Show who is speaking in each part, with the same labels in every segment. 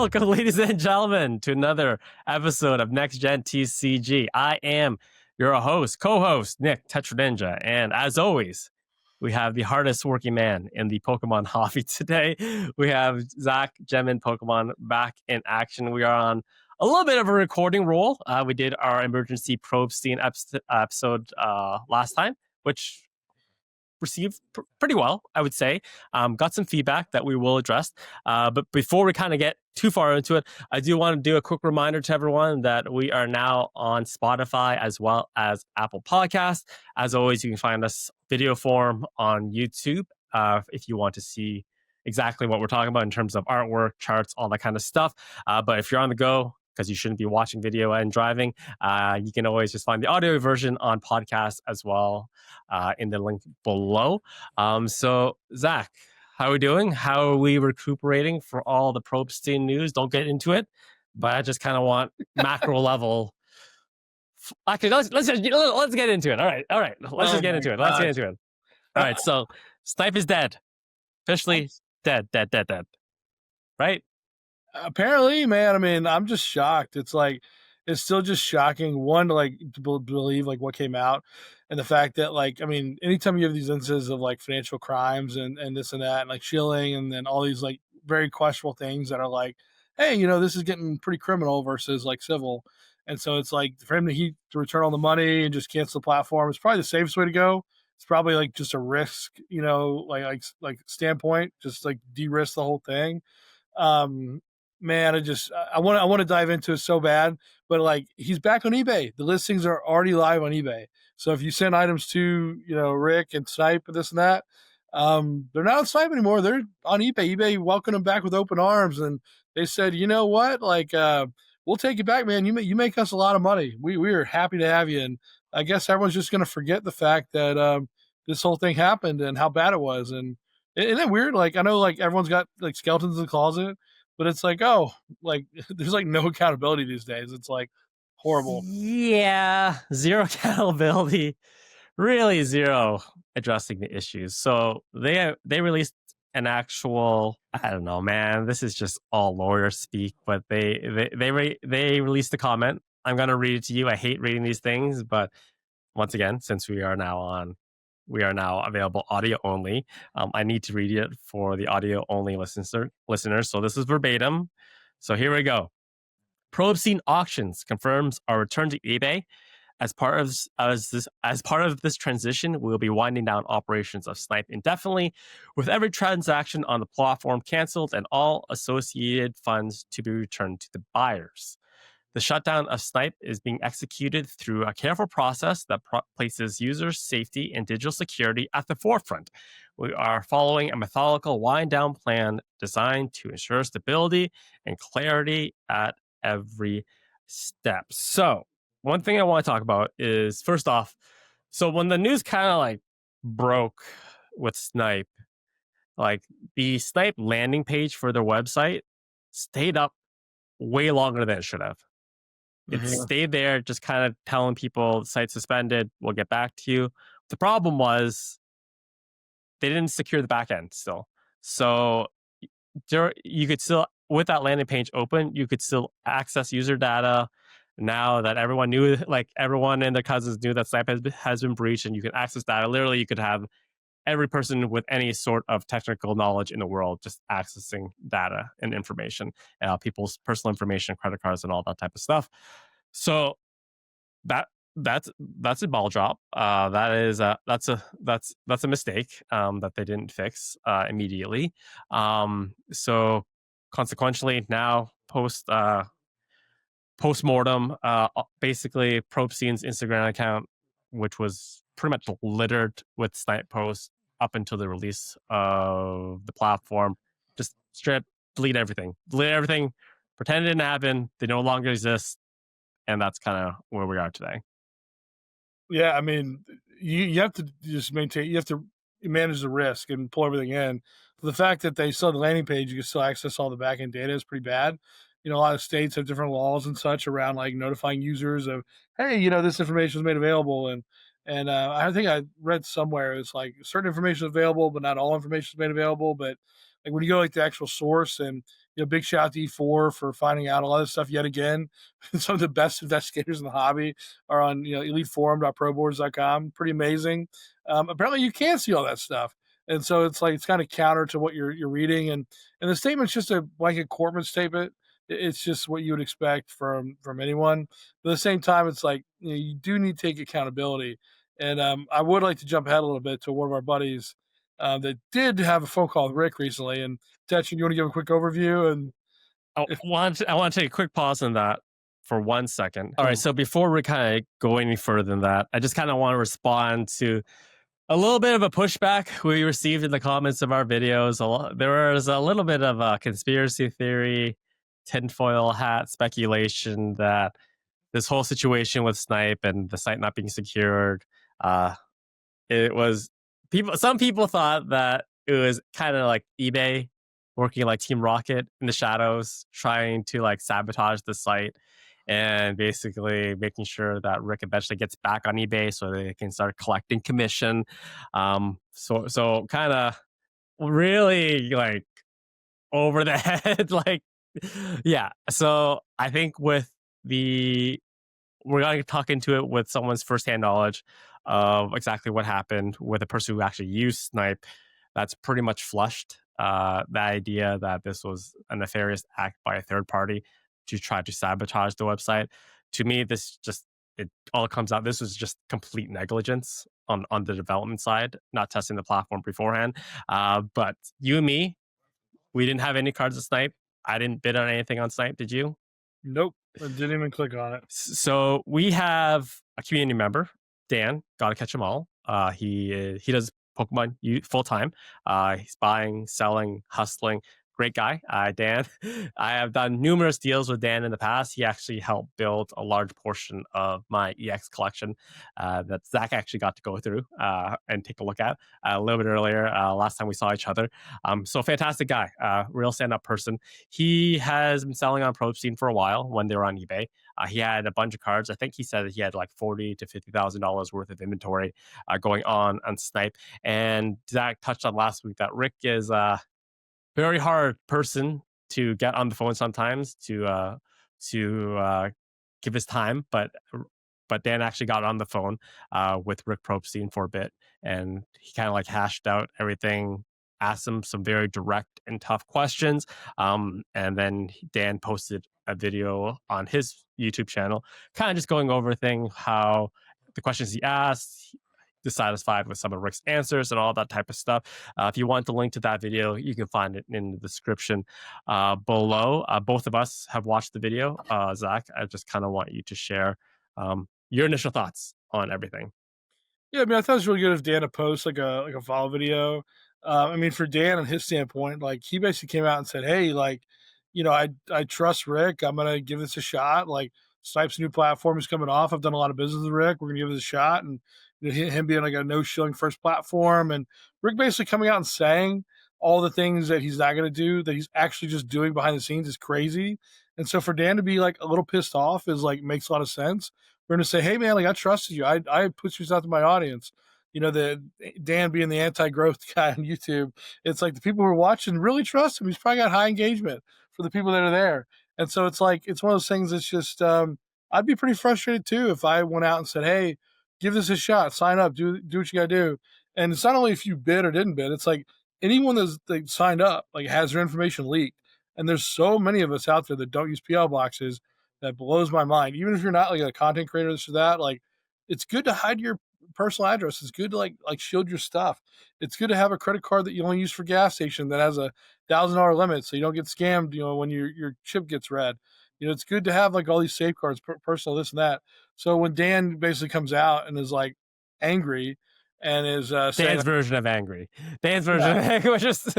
Speaker 1: Welcome, ladies and gentlemen, to another episode of NextGenTCG. I am your host, co-host, Nick Tetra Ninja, and as always, we have the hardest working man in the Pokemon hobby today. We have Zach Gemin Pokemon back in action. We are on a little bit of a recording roll. We did our emergency Probstein episode last time, which received pretty well, I would say. Got some feedback that we will address. But before we kind of get too far into it, I do want to do a quick reminder to everyone that we are now on Spotify as well as Apple Podcasts. As always, you can find us video form on YouTube if you want to see exactly what we're talking about in terms of artwork, charts, all that kind of stuff. But if you're on the go, because you shouldn't be watching video and driving, you can always just find the audio version on podcast as well in the link below. So, Zach, how are we doing? How are we recuperating for all the Probstein news? Don't get into it, but I just kind of want macro level. Okay, let's get into it. All right. Let's just get into it. Let's get into it. All right. So, Snype is dead. Officially dead. Right?
Speaker 2: Apparently, man. I mean, I'm just shocked. It's still just shocking. One, to believe what came out, and the fact that anytime you have these instances of financial crimes and this and that, and shilling, and then all these very questionable things that are hey, this is getting pretty criminal versus civil, and so it's for him to return all the money and just cancel the platform is probably the safest way to go. It's probably just a risk, standpoint, just de-risk the whole thing. Man, I want to dive into it so bad, but he's back on eBay. The listings are already live on eBay. So if you send items to Rick and Snype and this and that, they're not on Snype anymore. They're on eBay. eBay welcomed them back with open arms, and they said, you know what, we'll take you back, man. You make us a lot of money. We are happy to have you. And I guess everyone's just going to forget the fact that this whole thing happened and how bad it was. And isn't it weird? I know everyone's got skeletons in the closet. But it's there's no accountability these days. It's horrible.
Speaker 1: Yeah, zero accountability, really zero addressing the issues. So they released an actual, I don't know, man. This is just all lawyer speak, but they released a comment. I'm gonna read it to you. I hate reading these things, but once again, since we are now available audio only. I need to read it for the audio only listeners. So this is verbatim. So here we go. Probstein Auctions confirms our return to eBay. As part of this transition, we will be winding down operations of Snype indefinitely, with every transaction on the platform canceled and all associated funds to be returned to the buyers. The shutdown of Snype is being executed through a careful process that places users' safety and digital security at the forefront. We are following a methodical wind-down plan designed to ensure stability and clarity at every step. So, one thing I want to talk about is, first off, so when the news kind of broke with Snype, the Snype landing page for their website stayed up way longer than it should have. It stayed there, just kind of telling people the site's suspended. We'll get back to you. The problem was they didn't secure the back end still. So you could still, with that landing page open, you could still access user data. Now that everyone knew, everyone and their cousins knew that Snype has been breached, and you can access data. Literally, you could have every person with any sort of technical knowledge in the world just accessing data and information, people's personal information, credit cards, and all that type of stuff. So that's a ball drop. That's a mistake that they didn't fix immediately. So consequently, now post-mortem, basically Probstein's Instagram account, which was pretty much littered with Snype posts up until the release of the platform, just straight delete everything, pretend it didn't happen. They no longer exist, and that's kind of where we are today.
Speaker 2: Yeah, I mean, you have to just maintain. You have to manage the risk and pull everything in. The fact that they still have the landing page, you can still access all the backend data is pretty bad. A lot of states have different laws and such around notifying users of, hey, this information is made available, and I think I read somewhere it's certain information is available, but not all information is made available. But when you go the actual source and big shout out to E4 for finding out a lot of stuff yet again. Some of the best investigators in the hobby are on eliteforum.proboards.com. Pretty amazing. Apparently, you can see all that stuff, and so it's kind of counter to what you're reading, and the statement's just a blanket corporate statement. It's just what you would expect from anyone. But at the same time, it's like you do need to take accountability. And I would like to jump ahead a little bit to one of our buddies that did have a phone call with Rick recently. And Tetchin, you want to give a quick overview? And
Speaker 1: I want to take a quick pause on that for 1 second. All
Speaker 2: Cool.
Speaker 1: right, so before we kind of go any further than that, I just kind of want to respond to a little bit of a pushback we received in the comments of our videos. There was a little bit of a conspiracy theory, tinfoil hat speculation that this whole situation with Snype and the site not being secured, it was people. Some people thought that it was kind of like eBay working like Team Rocket in the shadows, trying to like sabotage the site and basically making sure that Rick eventually gets back on eBay so they can start collecting commission. So kind of really like over the head, like yeah. So I think with the we're going to talk into it with someone's firsthand knowledge of exactly what happened with a person who actually used Snipe. That's pretty much flushed the idea that this was a nefarious act by a third party to try to sabotage the website. To me, this just it all comes out. This was just complete negligence on the development side, not testing the platform beforehand. But you and me, we didn't have any cards of Snipe. I didn't bid on anything on Snipe. Did you?
Speaker 2: Nope, I didn't even click on it.
Speaker 1: So we have a community member, Dan. Gotta catch them all. He does Pokemon full time. He's buying, selling, hustling. Great guy, Dan. I have done numerous deals with Dan in the past. He actually helped build a large portion of my EX collection that Zach actually got to go through and take a look at a little bit earlier, last time we saw each other. So fantastic guy, real stand-up person. He has been selling on Probstein for a while when they were on eBay. He had a bunch of cards. I think he said that he had like $40,000 to $50,000 worth of inventory going on Snipe. And Zach touched on last week that Rick is very hard person to get on the phone sometimes to give his time, but Dan actually got on the phone with Rick Probstein for a bit, and he kind of like hashed out everything, asked him some very direct and tough questions, and then Dan posted a video on his YouTube channel, kind of just going over how the questions he asked, dissatisfied with some of Rick's answers and all that type of stuff. If you want the link to that video, you can find it in the description below. Both of us have watched the video. Zach, I just kind of want you to share your initial thoughts on everything.
Speaker 2: Yeah, I mean, I thought it was really good of Dan to post like a follow video. I mean, for Dan and his standpoint, like he basically came out and said, "Hey, like, I trust Rick. I'm gonna give this a shot. Like, Snipe's new platform is coming off. I've done a lot of business with Rick. We're gonna give this a shot." And him being like a no shilling first platform, and Rick basically coming out and saying all the things that he's not gonna do that he's actually just doing behind the scenes is crazy. And so for Dan to be like a little pissed off is like makes a lot of sense. We're gonna say, "Hey man, like I trusted you. I put you out to my audience." The Dan being the anti-growth guy on YouTube, it's like the people who are watching really trust him. He's probably got high engagement for the people that are there, and so it's like it's one of those things that's just I'd be pretty frustrated too if I went out and said, "Hey, give this a shot. Sign up. Do what you got to do." And it's not only if you bid or didn't bid. It's like anyone that's like, signed up like has their information leaked. And there's so many of us out there that don't use PL boxes that blows my mind. Even if you're not like a content creator, this or that, like it's good to hide your personal address. It's good to like shield your stuff. It's good to have a credit card that you only use for gas station that has $1,000 limit, so you don't get scammed. When your chip gets read. It's good to have like all these safeguards, personal this and that. So when Dan basically comes out and is like angry and is
Speaker 1: Dan's
Speaker 2: saying,
Speaker 1: version of angry. Dan's version of angry was just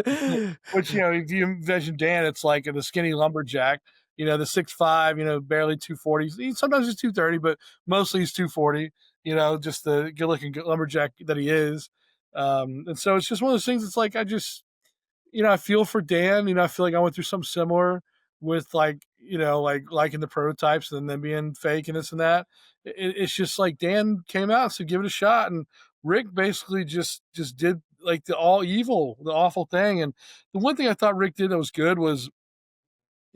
Speaker 2: which if you envision Dan, it's like the skinny lumberjack. The 6'5", barely 240. Sometimes he's 230, but mostly he's 240. Just the good-looking lumberjack that he is. And so it's just one of those things. It's like I feel for Dan. I feel like I went through something similar with liking the prototypes and then being fake and this and that. It's just like Dan came out, so give it a shot, and Rick basically just did like the awful thing. And the one thing I thought Rick did that was good was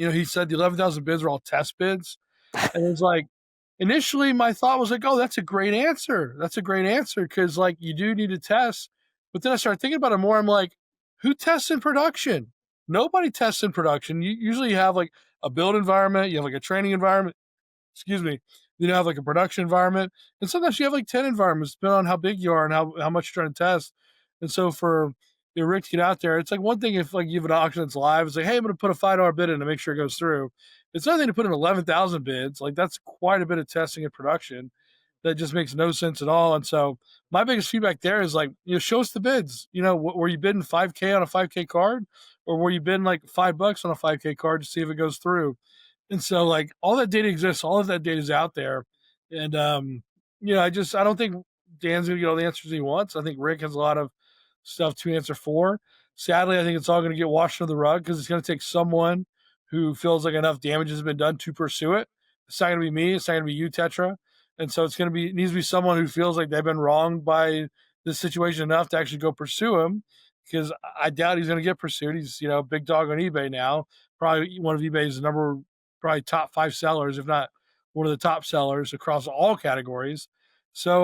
Speaker 2: he said the 11,000 bids were all test bids. And it's like, initially my thought was like, oh, that's a great answer. That's a great answer because like you do need to test. But then I started thinking about it more. I'm like, who tests in production? Nobody tests in production. You usually have like a build environment, you have like a training environment, excuse me, you have like a production environment, and sometimes you have like 10 environments, depending on how big you are and how much you're trying to test. And so for Rick to get out there, it's like one thing if like you have an auction that's live, it's like, hey, I'm going to put a $5 bid in to make sure it goes through. It's another thing to put in 11,000 bids. Like that's quite a bit of testing and production that just makes no sense at all. And so my biggest feedback there is like, show us the bids. Were you bidding 5K on a 5K card, or were you bidding like $5 on a 5K card to see if it goes through? And so like all that data exists, all of that data is out there. And I don't think Dan's gonna get all the answers he wants. I think Rick has a lot of stuff to answer for. Sadly, I think it's all gonna get washed under the rug because it's gonna take someone who feels like enough damage has been done to pursue it. It's not gonna be me, it's not gonna be you, Tetra. And so it needs to be someone who feels like they've been wronged by this situation enough to actually go pursue him. Because I doubt he's gonna get pursued. He's big dog on eBay now. Probably one of eBay's probably top 5 sellers, if not one of the top sellers across all categories. So,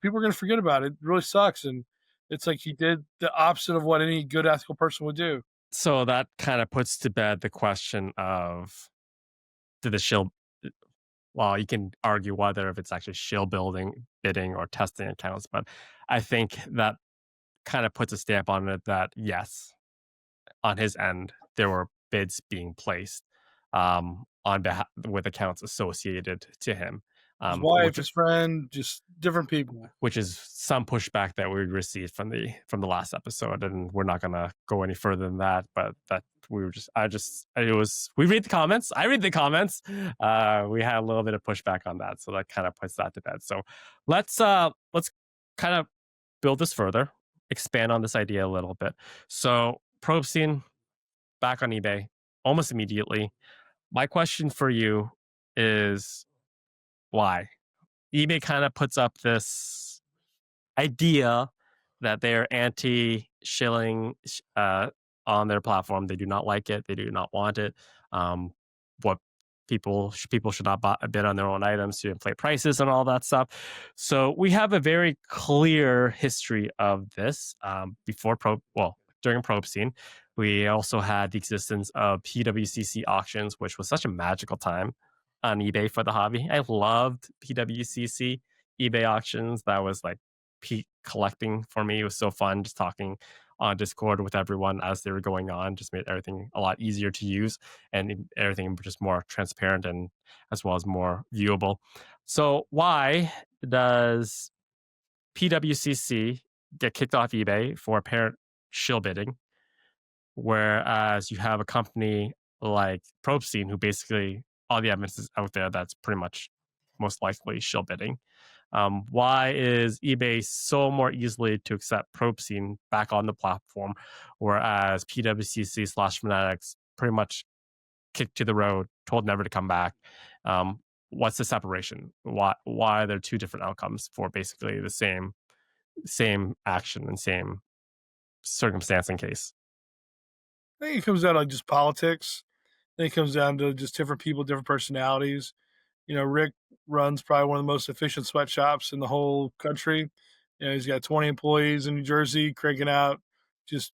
Speaker 2: people are going to forget about it. It really sucks. And it's like he did the opposite of what any good ethical person would do.
Speaker 1: So that kind of puts to bed the question of did the shill, well, you can argue whether if it's actually shill building, bidding, or testing accounts, but I think that kind of puts a stamp on it that yes, on his end, there were bids being placed on behalf with accounts associated to him.
Speaker 2: His wife, his friend, just different people.
Speaker 1: Which is some pushback that we received from the last episode, and we're not gonna go any further than that. But that we read the comments. I read the comments. We had a little bit of pushback on that, so that kind of puts that to bed. So let's kind of build this further, expand on this idea a little bit. So Probstein back on eBay almost immediately. My question for you is why? eBay kind of puts up this idea that they're anti-shilling on their platform. They do not like it. They do not want it. What people should not bid on their own items to inflate prices and all that stuff. So we have a very clear history of this during Probstein. We also had the existence of PWCC auctions, which was such a magical time on eBay for the hobby. I loved PWCC eBay auctions. That was like peak collecting for me. It was so fun just talking on Discord with everyone as they were going on. Just made everything a lot easier to use and everything just more transparent and as well as more viewable. So why does PWCC get kicked off eBay for apparent shill bidding, whereas you have a company like Probstein who basically all the evidence is out there that's pretty much most likely shill bidding? Why is eBay so more easily to accept Probstein back on the platform, whereas PWCC/Fanatics pretty much kicked to the road, told never to come back? What's the separation? Why are there two different outcomes for basically the same action and same circumstance and case?
Speaker 2: I think it comes down to just politics. I think it comes down to just different people, different personalities. Rick runs probably one of the most efficient sweatshops in the whole country. He's got 20 employees in New Jersey just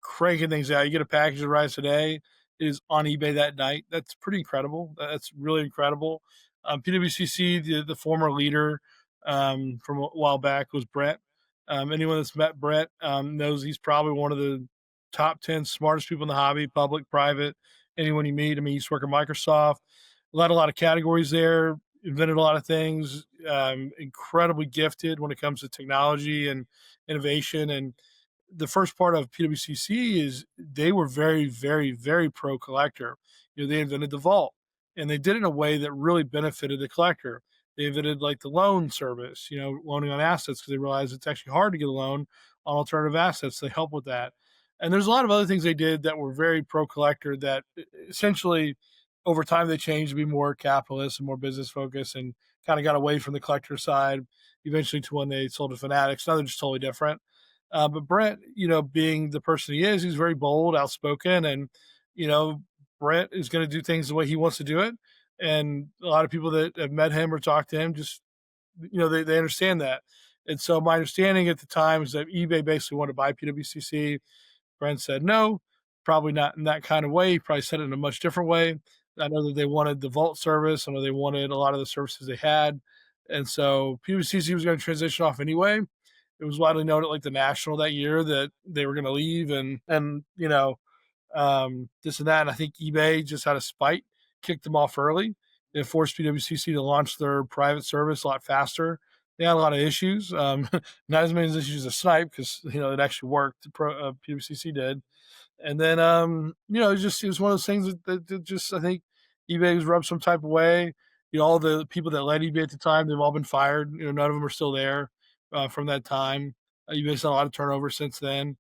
Speaker 2: cranking things out. You get a package of rice today, it is on eBay that night. That's pretty incredible. That's really incredible. PWCC, the former leader from a while back was Brett. Anyone that's met Brett knows he's probably one of the top 10 smartest people in the hobby, public, private, anyone you meet. I mean, he used to work at Microsoft, led a lot of categories there, invented a lot of things, incredibly gifted when it comes to technology and innovation. And the first part of PWCC is they were very, very, very pro collector. They invented the vault, and they did it in a way that really benefited the collector. They invented like the loan service, loaning on assets, because they realized it's actually hard to get a loan on alternative assets. They help with that. And there's a lot of other things they did that were very pro collector that essentially over time they changed to be more capitalist and more business focused and kind of got away from the collector side eventually to when they sold to Fanatics. Now they're just totally different. But Brent, being the person he is, he's very bold, outspoken, and, Brent is going to do things the way he wants to do it. And a lot of people that have met him or talked to him just, they understand that. And so my understanding at the time is that eBay basically wanted to buy PWCC. Brent said no, probably not in that kind of way. He probably said it in a much different way. I know that they wanted the vault service. I know they wanted a lot of the services they had. And so PWCC was going to transition off anyway. It was widely known at like the national that year that they were going to leave and this and that. And I think eBay just out of spite kicked them off early. It forced PWCC to launch their private service a lot faster. They had a lot of issues, not as many issues as Snype because it actually worked. PWCC did, and then it was one of those things that just I think eBay was rubbed some type of way. All the people that led eBay at the time, they've all been fired. None of them are still there from that time. eBay's had a lot of turnover since then,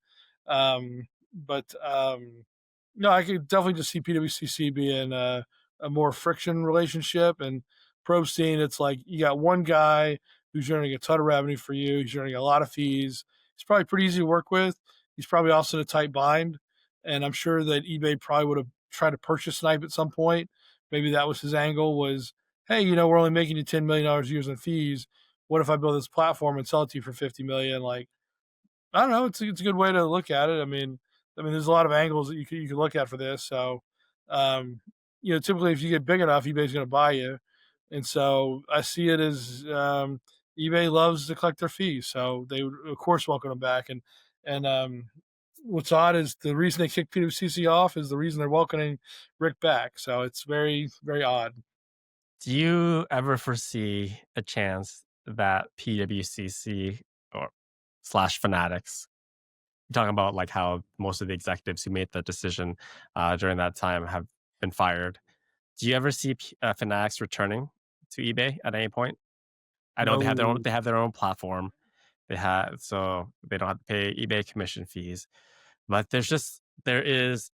Speaker 2: but no, I could definitely just see PWCC being a more friction relationship. And Probstein, it's like you got one guy who's generating a ton of revenue for you. He's generating a lot of fees. He's probably pretty easy to work with. He's probably also in a tight bind. And I'm sure that eBay probably would have tried to purchase Snipe at some point. Maybe that was his angle was, hey, we're only making you $10 million a year in fees. What if I build this platform and sell it to you for $50 million? Like, I don't know. It's a good way to look at it. I mean, there's a lot of angles that you can look at for this. So, typically if you get big enough, eBay's going to buy you, and so I see it as eBay loves to collect their fees, so they would of course welcome them back. And what's odd is the reason they kicked PWCC off is the reason they're welcoming Rick back. So it's very very odd.
Speaker 1: Do you ever foresee a chance that PWCC or slash Fanatics, talking about like how most of the executives who made the decision during that time have been fired? Do you ever see Fanatics returning to eBay at any point? I know
Speaker 2: No,
Speaker 1: they have their own platform. So they don't have to pay eBay commission fees. But there is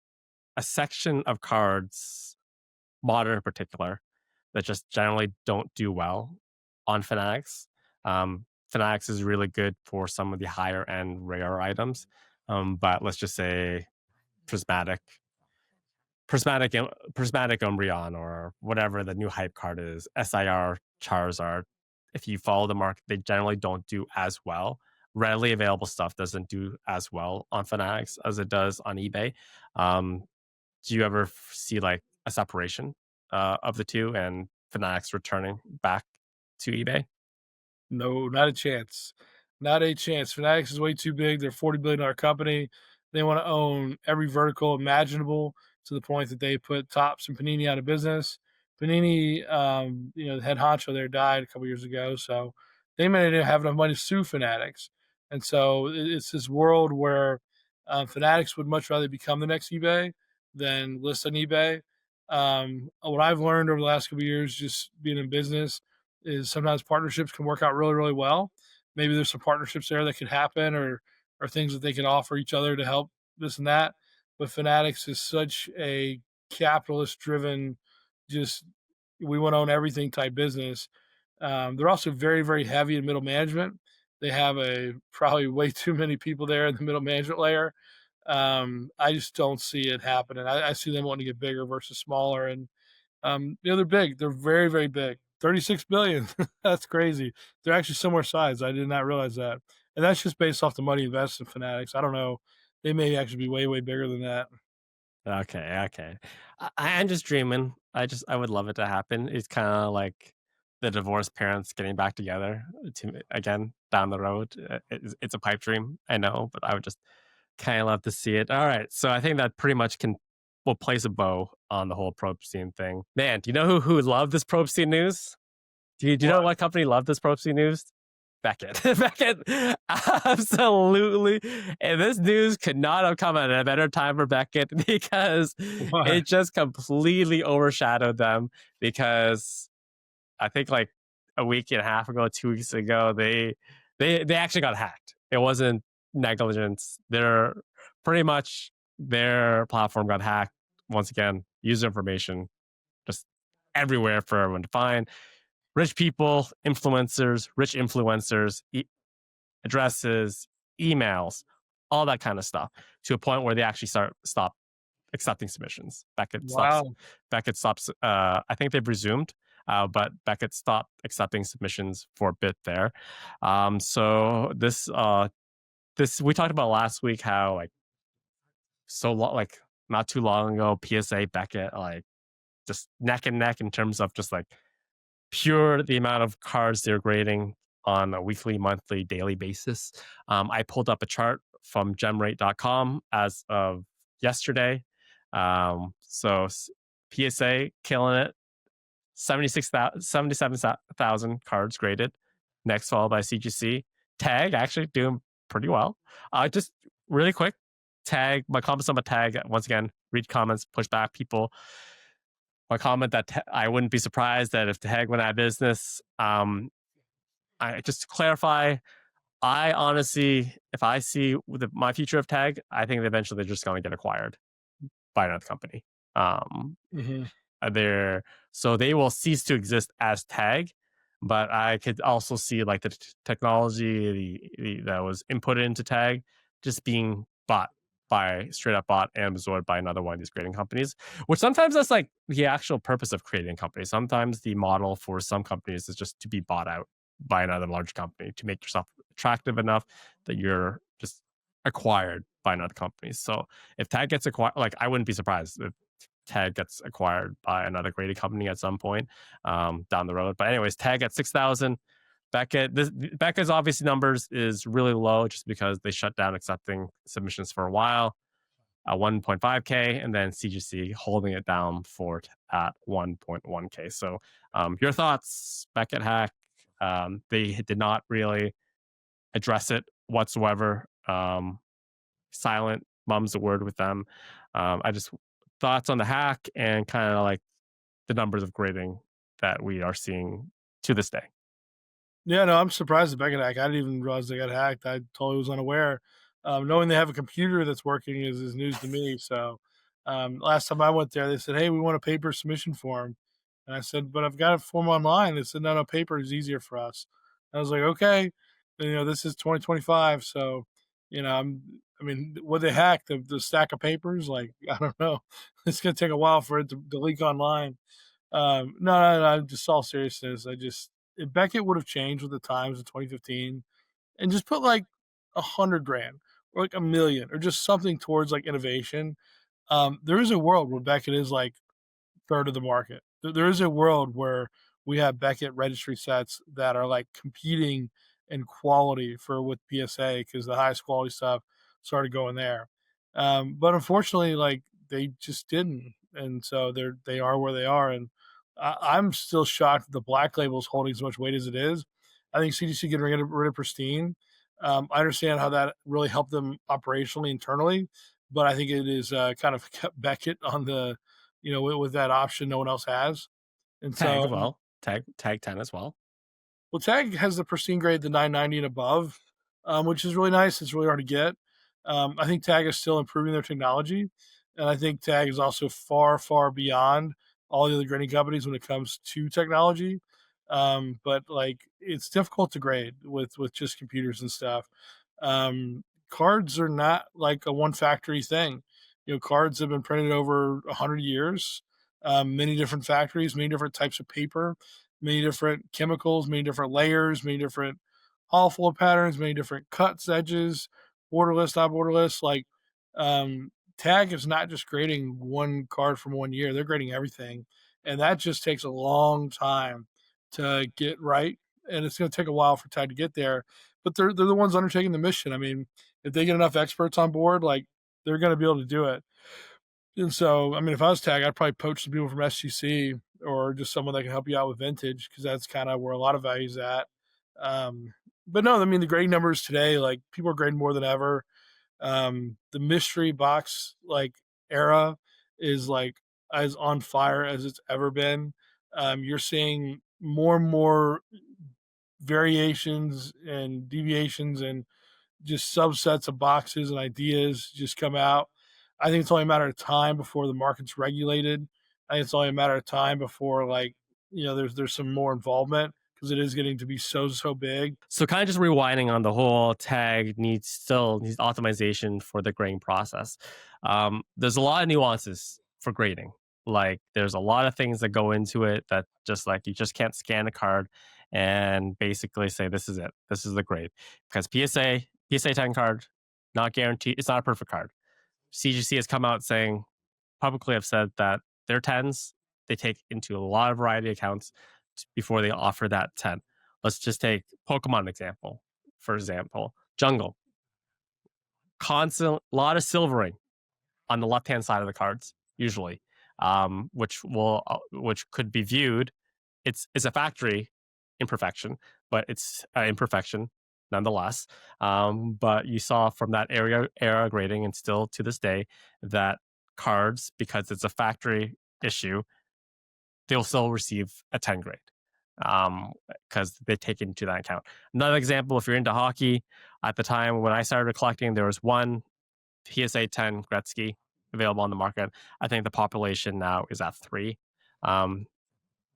Speaker 1: a section of cards, modern in particular, that just generally don't do well on Fanatics. Fanatics is really good for some of the higher end rare items. But let's just say prismatic prismatic Umbreon or whatever the new hype card is, SIR Charizard. If you follow the market, they generally don't do as well. Readily available stuff doesn't do as well on Fanatics as it does on eBay. Um, do you ever see like a separation of the two and Fanatics returning back to eBay?
Speaker 2: no, not a chance. Not a chance. Fanatics is way too big. They're a $40 billion company. They want to own every vertical imaginable to the point that they put Topps and Panini out of business. Panini, the head honcho there died a couple years ago, so they may not have enough money to sue Fanatics. And so it's this world where Fanatics would much rather become the next eBay than list on eBay. What I've learned over the last couple of years, just being in business, is sometimes partnerships can work out really, really well. Maybe there's some partnerships there that could happen or things that they can offer each other to help this and that. But Fanatics is such a capitalist driven, just we want to own everything type business. They're also very, very heavy in middle management. They have probably way too many people there in the middle management layer. I just don't see it happening. I see them wanting to get bigger versus smaller. And they're big. They're very, very big. 36 billion. That's crazy. They're actually similar size. I did not realize that. And that's just based off the money invested in Fanatics. I don't know. They may actually be way, way bigger than that.
Speaker 1: Okay. I'm just dreaming. I would love it to happen. It's kind of like the divorced parents getting back together to again down the road. It's a pipe dream, I know, but I would just kind of love to see it. All right, so I think that pretty much will place a bow on the whole Probstein thing. Man, do you know who loved this Probstein news? Do you know what company loved this Probstein news? Beckett. Beckett, absolutely. And this news could not have come at a better time for Beckett because
Speaker 2: Why?
Speaker 1: it just completely overshadowed them. Because I think like a week and a half ago, 2 weeks ago, they actually got hacked. It wasn't negligence. They're pretty much their platform got hacked. Once again, user information just everywhere for everyone to find. Rich people, rich influencers, addresses, emails, all that kind of stuff, to a point where they actually stop accepting submissions.
Speaker 2: Wow.
Speaker 1: Beckett stops. I think they've resumed, but Beckett stopped accepting submissions for a bit there. So this we talked about last week how like like not too long ago, PSA Beckett like just neck and neck in terms of just like pure the amount of cards they're grading on a weekly, monthly, daily basis. I pulled up a chart from gemrate.com as of yesterday. PSA killing it, 77,000 cards graded. Next followed by CGC. Tag actually doing pretty well. Just really quick, tag, my comments on my tag, once again, read comments, push back people. My comment that I wouldn't be surprised that if Tag went out of business. I just to clarify, I honestly, if I see my future of Tag, I think eventually they're just going to get acquired by another company.
Speaker 2: Mm-hmm.
Speaker 1: So they will cease to exist as Tag, but I could also see like the technology that was inputted into Tag just being straight up bought and absorbed by another one of these grading companies, which sometimes that's like the actual purpose of creating a company. Sometimes the model for some companies is just to be bought out by another large company to make yourself attractive enough that you're just acquired by another company. So if Tag gets acquired, like I wouldn't be surprised if Tag gets acquired by another grading company at some point down the road. But anyways, Tag at 6,000. Beckett's obviously numbers is really low just because they shut down accepting submissions for a while at 1.5K, and then CGC holding it down at 1.1K. So your thoughts, Beckett hack? They did not really address it whatsoever. Silent mum's the word with them. I just thoughts on the hack and kind of like the numbers of grading that we are seeing to this day.
Speaker 2: Yeah, no, I'm surprised the Beckett hack. I didn't even realize they got hacked. I totally was unaware. Knowing they have a computer that's working is news to me. So last time I went there, they said, "Hey, we want a paper submission form," and I said, "But I've got a form online." They said, "No, paper is easier for us." I was like, "Okay," and, this is 2025, so I mean, would they hack the stack of papers? Like, I don't know. It's gonna take a while for it to leak online. No, just all seriousness. If Beckett would have changed with the times in 2015 and just put like 100 grand or like a million or just something towards like innovation, there is a world where Beckett is like third of the market. There is a world where we have Beckett registry sets that are like competing in quality for with PSA because the highest quality stuff started going there. But unfortunately, like they just didn't, and so they are where they are. And I'm still shocked that the black label is holding as much weight as it is. I think CDC getting rid of Pristine. I understand how that really helped them operationally internally, but I think it is kind of kept Beckett on the with that option no one else has. And
Speaker 1: Tag
Speaker 2: so,
Speaker 1: as well. Tag 10 as well.
Speaker 2: well, Tag has the pristine grade, the 990 and above, which is really nice. It's really hard to get. I think Tag is still improving their technology. And I think Tag is also far, far beyond all the other grading companies when it comes to technology. But like it's difficult to grade with just computers and stuff. Cards are not like a one factory thing. Cards have been printed over 100 years, many different factories, many different types of paper, many different chemicals, many different layers, many different hollow fold patterns, many different cuts, edges, borderless, not borderless. Like Tag is not just grading one card from 1 year; they're grading everything, and that just takes a long time to get right, and it's going to take a while for Tag to get there. But they're the ones undertaking the mission. I mean, if they get enough experts on board, like they're going to be able to do it. And so, I mean, if I was Tag, I'd probably poach some people from SGC or just someone that can help you out with vintage because that's kind of where a lot of value's at. But no, I mean, the grading numbers today, like people are grading more than ever. The mystery box like era is like as on fire as it's ever been. You're seeing more and more variations and deviations and just subsets of boxes and ideas just come out. I think it's only a matter of time before the market's regulated. I think it's only a matter of time before like there's some more involvement. because it is getting to be so big.
Speaker 1: So kind of just rewinding on the whole tag needs optimization for the grading process. There's a lot of nuances for grading. Like there's a lot of things that go into it that just like you just can't scan a card and basically say this is it. This is the grade. Because PSA 10 card, not guaranteed. It's not a perfect card. CGC has come out saying publicly have said that their 10s they take into a lot of variety accounts before they offer that 10. Let's just take Pokemon example. For example, Jungle. Constant lot of silvering on the left hand side of the cards, usually. Which could be viewed it's a factory imperfection, but it's imperfection nonetheless. But you saw from that era grading, and still to this day, that cards, because it's a factory issue, they'll still receive a 10 grade because they take into that account. Another example, if you're into hockey, at the time when I started collecting, there was one PSA 10 Gretzky available on the market. I think the population now is um,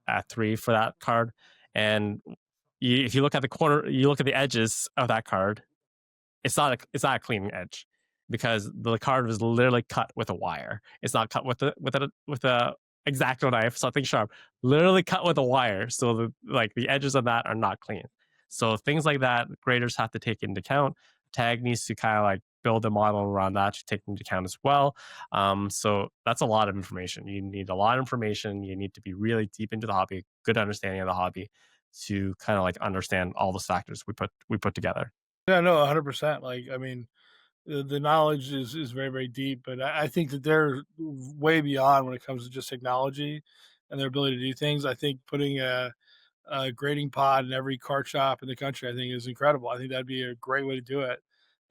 Speaker 1: at three for that card. And if you look at the corner, you look at the edges of that card, it's not a clean edge because the card was literally cut with a wire. It's not cut with a X-Acto knife, something sharp. Literally cut with a wire, so the edges of that are not clean. So things like that, graders have to take into account. Tag needs to kind of like build a model around that to take into account as well. So that's a lot of information. You need a lot of information. You need to be really deep into the hobby, good understanding of the hobby, to kind of like understand all those factors we put together.
Speaker 2: Yeah, no, 100%. Like, I mean, the knowledge is very deep, but I think that they're way beyond when it comes to just technology and their ability to do things. I think putting a grading pod in every card shop in the country, I think is incredible. I think that'd be a great way to do it.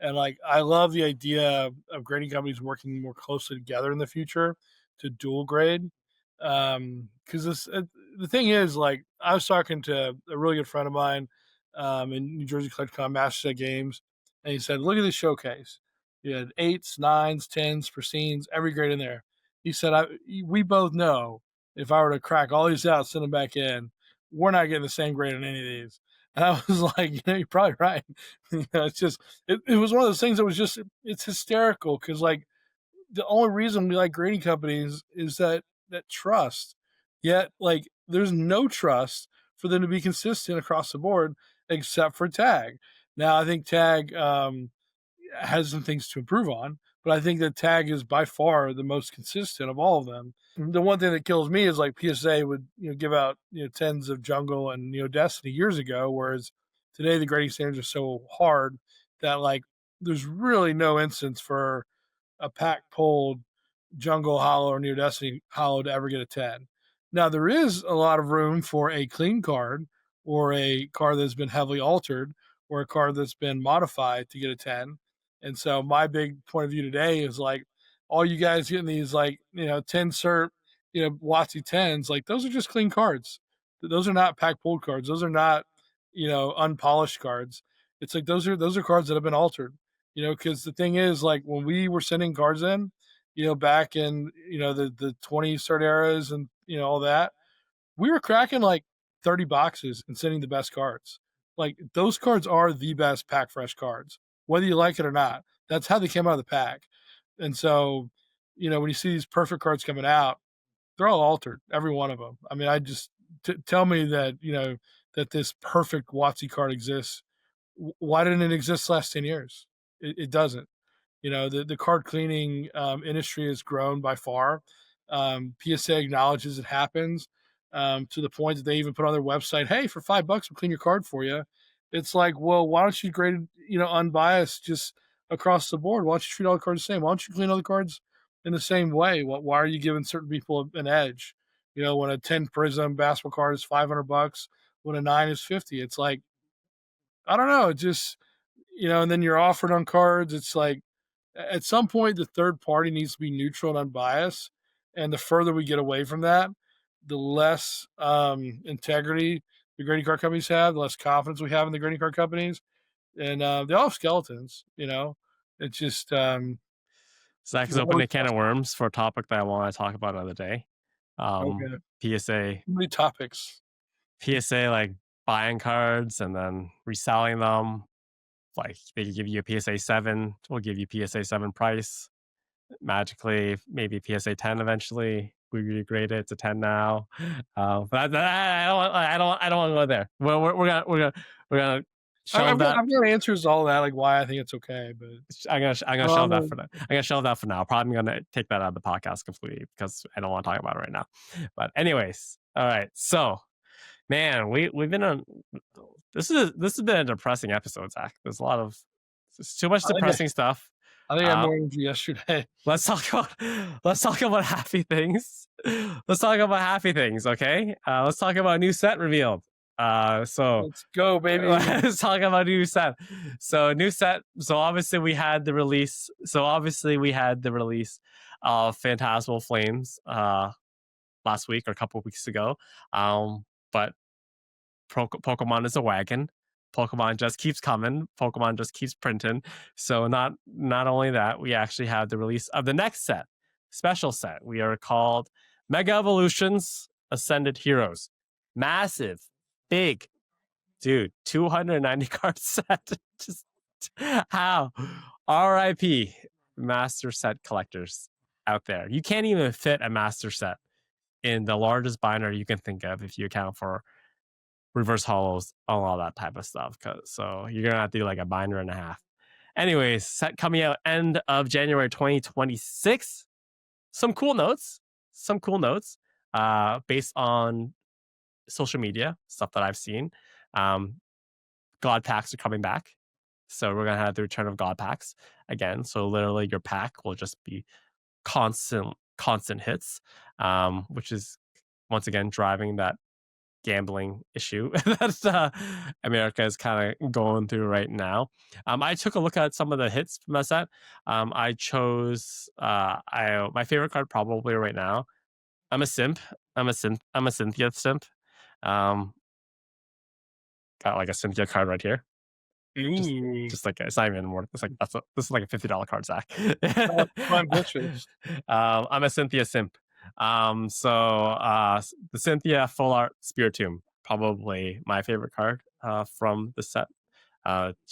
Speaker 2: And like, I love the idea of grading companies working more closely together in the future to dual grade. Because the thing is, like, I was talking to a really good friend of mine in New Jersey Collecticon Master Set Games, and he said, "Look at this showcase. You had eights, nines, tens, pristines, every grade in there." He said, "We both know if I were to crack all these out, send them back in, we're not getting the same grade on any of these." And I was like, you're probably right. It's just, it was one of those things that was just, it's hysterical because, like, the only reason we like grading companies is that trust. Yet, like, there's no trust for them to be consistent across the board, except for Tag. Now, I think Tag has some things to improve on, but I think that Tag is by far the most consistent of all of them. The one thing that kills me is like PSA would give out tens of Jungle and Destiny years ago, whereas today the grading standards are so hard that like there's really no instance for a pack pulled Jungle Hollow or Neo Destiny Hollow to ever get a 10. Now, there is a lot of room for a clean card or a card that's been heavily altered or a card that's been modified to get a 10. And so, my big point of view today is like, all you guys getting these, like, 10 cert, WotC 10s, like, those are just clean cards. Those are not pack pulled cards. Those are not, unpolished cards. It's like those are cards that have been altered, because the thing is, like, when we were sending cards in, back in, the 20 cert eras and, all that, we were cracking like 30 boxes and sending the best cards. Like, those cards are the best pack fresh cards, whether you like it or not. That's how they came out of the pack. And so, when you see these perfect cards coming out, they're all altered, every one of them. I mean, I just tell me that, that this perfect WotC card exists. Why didn't it exist the last 10 years? It doesn't. The card cleaning industry has grown by far. PSA acknowledges it happens to the point that they even put on their website, "Hey, for $5, we'll clean your card for you." It's like, well, why don't you grade unbiased just across the board? Why don't you treat all the cards the same? Why don't you clean all the cards in the same way? Why are you giving certain people an edge? When a 10 Prism basketball card is $500, when a 9 is 50, it's like, I don't know. It just, and then you're offered on cards. It's like, at some point, the third party needs to be neutral and unbiased. And the further we get away from that, the less integrity the grading card companies have, the less confidence we have in the grading card companies. And they all have skeletons, It's just,
Speaker 1: Zach has opened a can of worms for a topic that I want to talk about another day.
Speaker 2: okay.
Speaker 1: PSA,
Speaker 2: Too many topics.
Speaker 1: PSA like buying cards and then reselling them. Like they give you a PSA 7, we'll give you PSA 7 price. Magically, maybe PSA 10 eventually. We regrade it to 10 now. But I don't want to go there. We're gonna shelve
Speaker 2: I've got,
Speaker 1: that.
Speaker 2: I've got answers to all that, like why I think it's okay. But
Speaker 1: I'm gonna shelve that for now. I'm gonna shelve that for now. Probably gonna take that out of the podcast completely because I don't want to talk about it right now. But anyways, all right. So, man, we've been on. This has been a depressing episode, Zach. There's too much depressing stuff.
Speaker 2: I think I had more energy yesterday.
Speaker 1: Let's talk about happy things. Let's talk about happy things, okay? Let's talk about a new set revealed. So
Speaker 2: let's go, baby.
Speaker 1: Let's talk about a new set. So new set. So obviously we had the release. Of Phantasmal Flames last week or a couple of weeks ago. But Pokemon is a wagon. Pokemon just keeps coming. Pokemon just keeps printing. So not only that, we actually have the release of the next set, special set. We are called Mega Evolutions Ascended Heroes. Massive, big, dude, 290 card set. Just how? RIP master set collectors out there. You can't even fit a master set in the largest binder you can think of if you account for reverse hollows, all that type of stuff. So you're gonna have to do like a binder and a half. Anyways, set coming out end of January 2026. Some cool notes based on social media stuff that I've seen. God packs are coming back, so we're gonna have the return of God packs again. So literally your pack will just be constant hits, which is once again driving that gambling issue that America is kind of going through right now. I took a look at some of the hits from that set. I chose my favorite card probably right now. I'm a Cynthia simp. Got like a Cynthia card right here. Just like it's not even more. It's like this is like a $50 card, Zach.
Speaker 2: I'm
Speaker 1: I'm a Cynthia simp. The Cynthia Full Art Spiritomb, probably my favorite card from the set.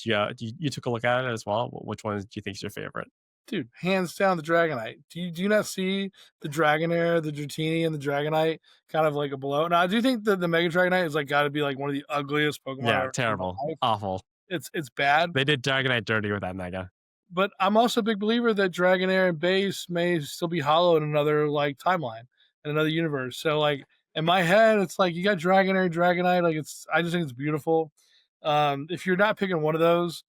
Speaker 1: You took a look at it as well. Which one do you think is your favorite?
Speaker 2: Dude, hands down the Dragonite. Do you not see the Dragonair, the Dratini, and the Dragonite kind of like a below? Now I do think that the Mega Dragonite is like got to be like one of the ugliest Pokemon.
Speaker 1: Yeah, terrible, awful.
Speaker 2: It's bad.
Speaker 1: They did Dragonite dirty with that Mega.
Speaker 2: But I'm also a big believer that Dragonair and base may still be hollow in another like timeline, in another universe. So like in my head, it's like you got Dragonair, Dragonite. Like I just think it's beautiful. If you're not picking one of those,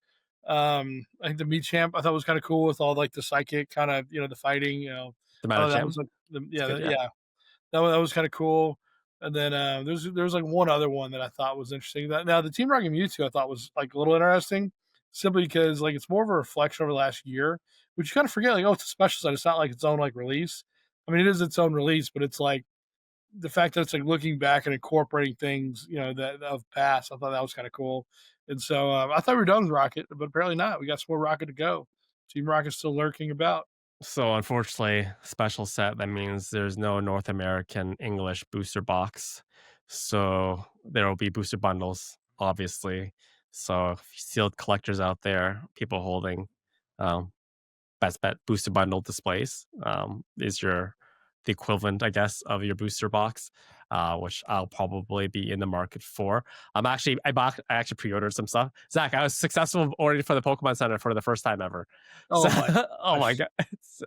Speaker 2: I think the Machamp I thought was kind of cool with all like the psychic kind of the fighting.
Speaker 1: The Machamp.
Speaker 2: That was kind of cool. And then there was like one other one that I thought was interesting. Now the Team Rocket Mewtwo I thought was like a little interesting, simply because like it's more of a reflection over the last year, which you kind of forget. Like, oh, it's a special set. It's not like its own like release. I mean, it is its own release, but it's like the fact that it's like looking back and incorporating things that of past. I thought that was kind of cool. And so I thought we were done with Rocket, but apparently not. We got some more Rocket to go. Team Rocket's still lurking about.
Speaker 1: So unfortunately, special set, that means there's no North American English booster box. So there will be booster bundles, obviously. So sealed collectors out there, people holding best bet booster bundle displays is the equivalent, I guess, of your booster box, which I'll probably be in the market for. I actually pre-ordered some stuff. Zach, I was successful ordering for the Pokemon Center for the first time ever.
Speaker 2: Oh
Speaker 1: my god!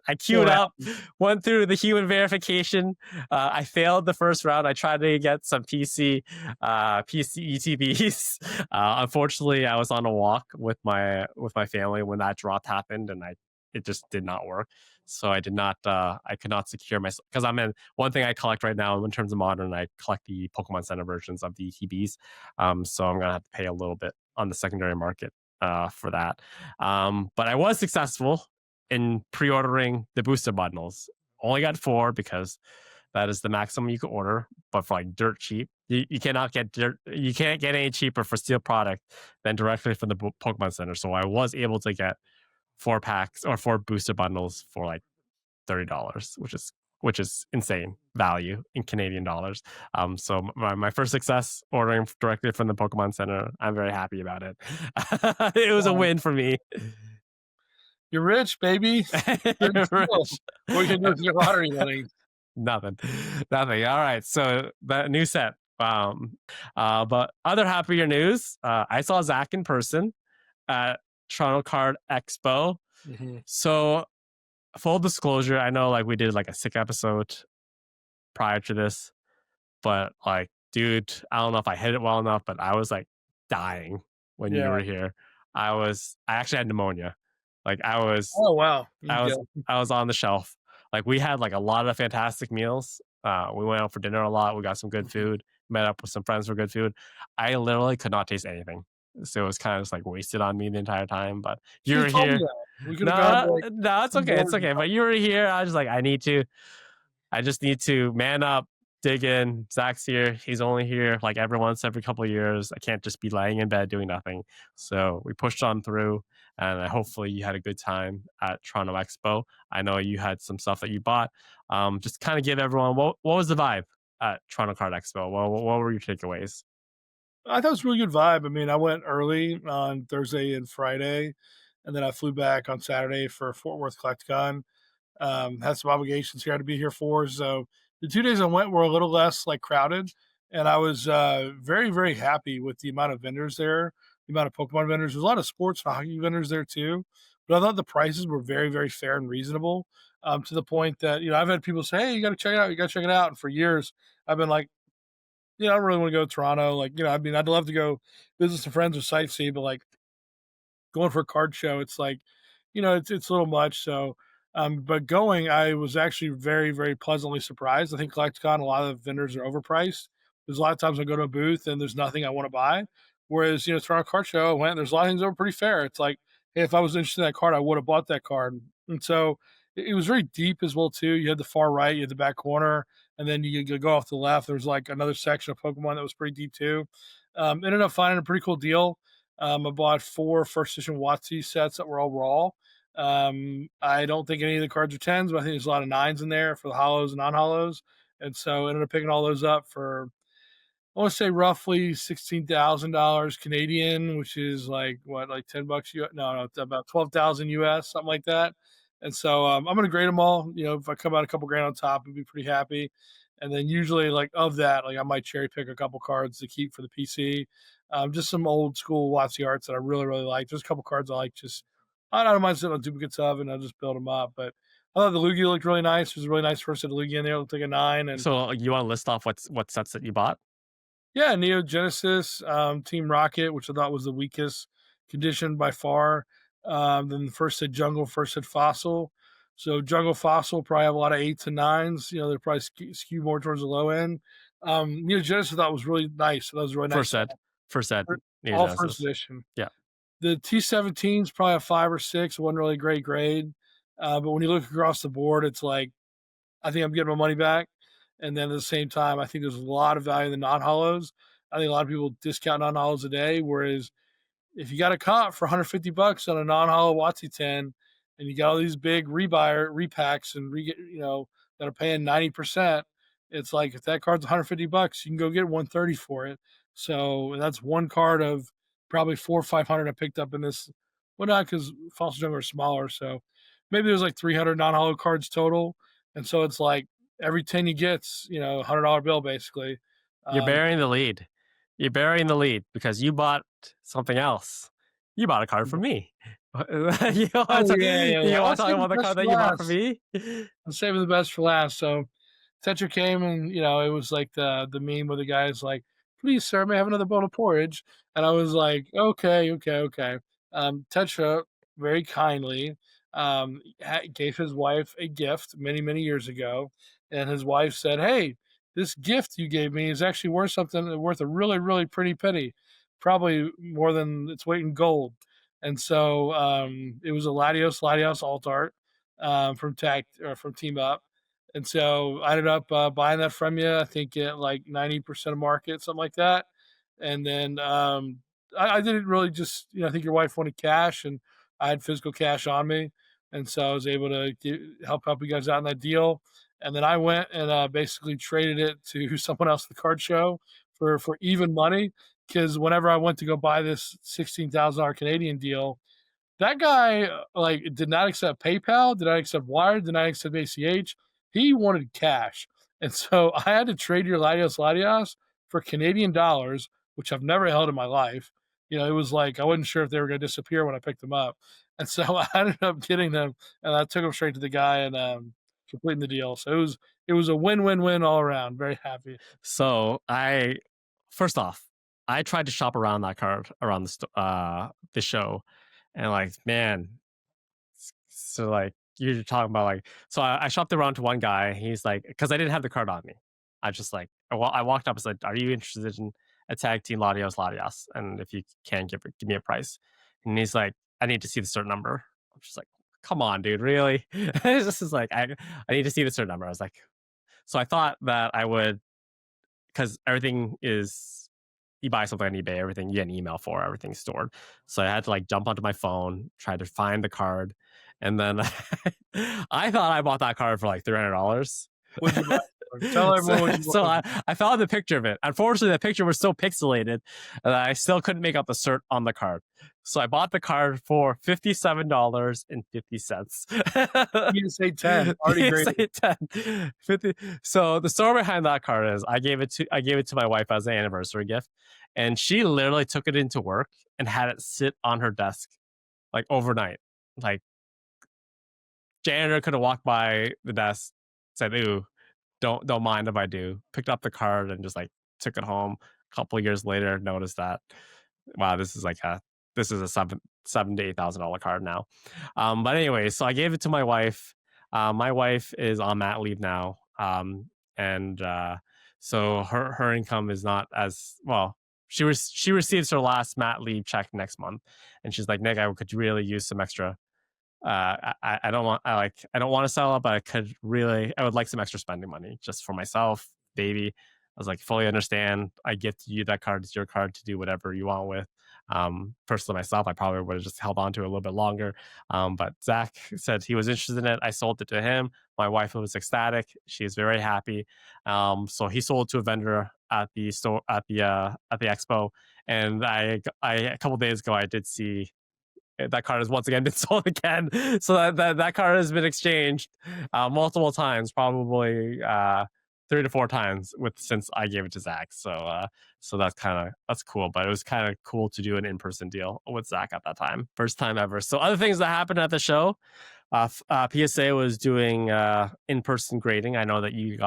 Speaker 1: I queued up, went through the human verification. I failed the first round. I tried to get some PC ETBs. Unfortunately, I was on a walk with my family when that drop happened, and it just did not work. So I could not secure myself, because one thing I collect right now in terms of modern, I collect the Pokemon Center versions of the ETBs. So I'm going to have to pay a little bit on the secondary market for that. But I was successful in pre-ordering the booster bundles. Only got 4 because that is the maximum you can order, but for like dirt cheap. You cannot get you can't get any cheaper for steel product than directly from the Pokemon Center. So I was able to get 4 packs or 4 booster bundles for like $30, which is which is insane value in Canadian dollars. So my first success ordering directly from the Pokemon Center, I'm very happy about it. It was a
Speaker 2: Wow.
Speaker 1: win for me.
Speaker 2: You're rich, baby. Good deal.
Speaker 1: Rich.
Speaker 2: What are you gonna do with your lottery money?
Speaker 1: Nothing. Nothing. All right. So the new set. But other happier news. I saw Zach in person at Toronto Card Expo.
Speaker 2: Mhm.
Speaker 1: So full disclosure, I know like we did like a sick episode prior to this, but like, dude, I don't know if I hit it well enough, but I was like dying when you
Speaker 2: Yeah.
Speaker 1: were here. I actually had pneumonia. Like
Speaker 2: Oh, wow. You
Speaker 1: I was,
Speaker 2: go.
Speaker 1: I was on the shelf. Like we had like a lot of fantastic meals. We went out for dinner a lot. We got some good
Speaker 2: Mhm.
Speaker 1: food. Met up with some friends for good food. I literally could not taste anything, so it was kind of just like wasted on me the entire time. But
Speaker 2: You
Speaker 1: you
Speaker 2: should
Speaker 1: were
Speaker 2: have told me
Speaker 1: here.
Speaker 2: that. We could have gone to,
Speaker 1: No,
Speaker 2: like,
Speaker 1: no, it's
Speaker 2: some
Speaker 1: okay. It's
Speaker 2: board.
Speaker 1: okay. But you were here. I was just like, I just need to man up, dig in. Zach's here. He's only here like every couple of years. I can't just be laying in bed doing nothing. So we pushed on through, and hopefully you had a good time at Toronto Expo. I know you had some stuff that you bought. Just kind of give everyone what was the vibe at Toronto Card Expo? What were your takeaways?
Speaker 2: I thought it was a really good vibe. I mean, I went early on Thursday and Friday, and then I flew back on Saturday for Fort Worth CollectCon. Had some obligations here I had to be here for. So the 2 days I went were a little less like crowded, and I was very very happy with the amount of vendors there, the amount of Pokemon vendors. There's a lot of sports and hockey vendors there too, but I thought the prices were very very fair and reasonable. To the point that I've had people say, "Hey, you got to check it out. You got to check it out." And for years, I've been like, I don't really want to go to Toronto. Like, I mean, I'd love to go visit some friends or sightsee, but like going for a card show, it's like, it's a little much. So, but going, I was actually very, very pleasantly surprised. I think CollectCon, a lot of the vendors are overpriced. There's a lot of times I go to a booth and there's nothing I want to buy. Whereas, Toronto Card Show, I went, there's a lot of things that were pretty fair. It's like, hey, if I was interested in that card, I would have bought that card. And so it was very deep as well, too. You had the far right, you had the back corner, and then you could go off to the left. There was like another section of Pokemon that was pretty deep, too. Ended up finding a pretty cool deal. I bought 4 first edition WotC sets that were all raw. I don't think any of the cards are 10s, but I think there's a lot of 9s in there for the hollows and non-hollows. And so I ended up picking all those up for, I want to say roughly $16,000 Canadian, which is like what, like $10 US? No, it's about 12,000 US, something like that. And so I'm going to grade them all. If I come out a couple grand on top, I'd be pretty happy. And then usually, like of that, like I might cherry pick a couple cards to keep for the PC. Just some old school WotC arts that I really, really like. There's a couple cards I like. Just I don't mind sitting on duplicates of, and I'll just build them up. But I thought the Lugia looked really nice. There's a really nice first set of Lugia in there. It looked like a 9, and
Speaker 1: So you want to list off what sets that you bought?
Speaker 2: yeah, Neo Genesis, Team Rocket, which I thought was the weakest condition by far. Then the first set Jungle, first set Fossil. So Jungle Fossil probably have a lot of 8s and 9s. They're probably skew more towards the low end. Neo Genesis I thought was really nice. So that was a really nice.
Speaker 1: First set, Neo
Speaker 2: All first
Speaker 1: Genesis.
Speaker 2: edition.
Speaker 1: Yeah.
Speaker 2: The T17s probably a 5 or 6. Wasn't really a great grade. But when you look across the board, it's like I think I'm getting my money back. And then at the same time, I think there's a lot of value in the non-hollows. I think a lot of people discount non-hollows a day, whereas if you got a comp for $150 on a non-hollow WotC 10, and you got all these big repacks and that are paying 90%, it's like if that card's $150, you can go get 130 for it. So that's one card of probably 400 or 500 I picked up in this. Well, not because Fossil Jungle are smaller, so maybe there's like 300 non-hollow cards total, and so it's like every 10 you get's $100 bill basically.
Speaker 1: You're
Speaker 2: Um,
Speaker 1: burying the lead. You're burying the lead because you bought something else. You bought a card from me. You
Speaker 2: oh
Speaker 1: want to,
Speaker 2: yeah, yeah,
Speaker 1: you
Speaker 2: yeah.
Speaker 1: want
Speaker 2: Let's
Speaker 1: to talk
Speaker 2: save the
Speaker 1: about the
Speaker 2: best
Speaker 1: card
Speaker 2: for
Speaker 1: that you bought from
Speaker 2: last.
Speaker 1: me?
Speaker 2: I'm saving the best for last. So Tetra came and it was like the meme where the guy's like, "Please, sir, may I have another bowl of porridge?" And I was like, "Okay, okay, okay." Tetra very kindly gave his wife a gift many many years ago, and his wife said, "Hey, this gift you gave me is actually worth something, worth a really really pretty penny, probably more than its weight in gold." And so it was a Latios alt art from Team Up, and so I ended up buying that from you. I think at like 90% of market, something like that. And then I didn't really just, I think your wife wanted cash, and I had physical cash on me, and so I was able to help you guys out in that deal. And then I went and basically traded it to someone else at the card show for even money. Because whenever I went to go buy this $16,000 Canadian deal, that guy like did not accept PayPal, did not accept Wire, did not accept ACH. He wanted cash, and so I had to trade your Latios Latios for Canadian dollars, which I've never held in my life. It was like I wasn't sure if they were going to disappear when I picked them up, and so I ended up getting them, and I took them straight to the guy and completing the deal. So it was a win-win-win all around. Very happy.
Speaker 1: So first off, I tried to shop around that card around the show, and like, man, so like you're talking about like, so I shopped around to one guy. He's like, because I didn't have the card on me, I just like, I walked up and said, "Are you interested in a tag team Latios Latias? And if you can, give me a price." And he's like, "I need to see the certain number." I'm just like, "Come on, dude, really?" This is like, I need to see the certain number. I was like, so I thought that I would, because everything is, you buy something on eBay, everything you get an email for, everything's stored. So I had to like jump onto my phone, try to find the card, and then I thought I bought that card for like $300.
Speaker 2: What'd you buy? Tell everyone what you
Speaker 1: So
Speaker 2: bought.
Speaker 1: I found the picture of it. Unfortunately, the picture was so pixelated that I still couldn't make out the cert on the card. So I bought the card for $57.50.
Speaker 2: PSA 10, already great.
Speaker 1: PSA 10. 50. So the story behind that card is I gave it to my wife as an anniversary gift, and she literally took it into work and had it sit on her desk like overnight. Like, janitor could have walked by the desk, said, "Ooh, don't mind if I do." Picked up the card and just like took it home. A couple of years later, noticed that, wow, this is a seven to $8,000 card now. But anyway, so I gave it to my wife. My wife is on mat leave now, and so her income is not as well. She receives her last mat leave check next month, and she's like, "Nick, I could really use some extra. I don't want, I don't want to sell it, but I would like some extra spending money just for myself, baby." I was like, fully understand. I gift you that card. It's your card to do whatever you want with. Personally, myself, I probably would have just held on to it a little bit longer. But Zach said he was interested in it. I sold it to him. My wife was ecstatic. She's very happy. So he sold to a vendor at the store at the expo. And a couple days ago, I did see that card has once again been sold again. So that card has been exchanged multiple times, probably 3 to 4 times since I gave it to Zach. So that's cool. But it was kind of cool to do an in-person deal with Zach at that time, first time ever. So other things that happened at the show. PSA was doing in-person grading. I know that you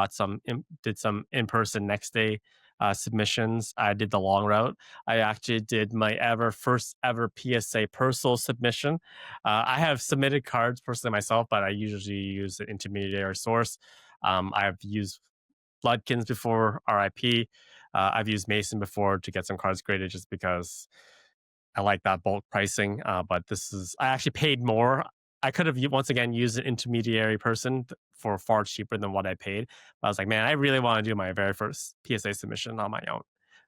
Speaker 1: did some in-person next day submissions. I did the long route. I actually did my first ever PSA personal submission. I have submitted cards personally myself, but I usually use an intermediary source. I've used Bloodkins before, RIP. I've used Mason before to get some cards graded just because I like that bulk pricing. But I actually paid more. I could have once again used an intermediary person for far cheaper than what I paid. But I was like, man, I really want to do my very first PSA submission on my own.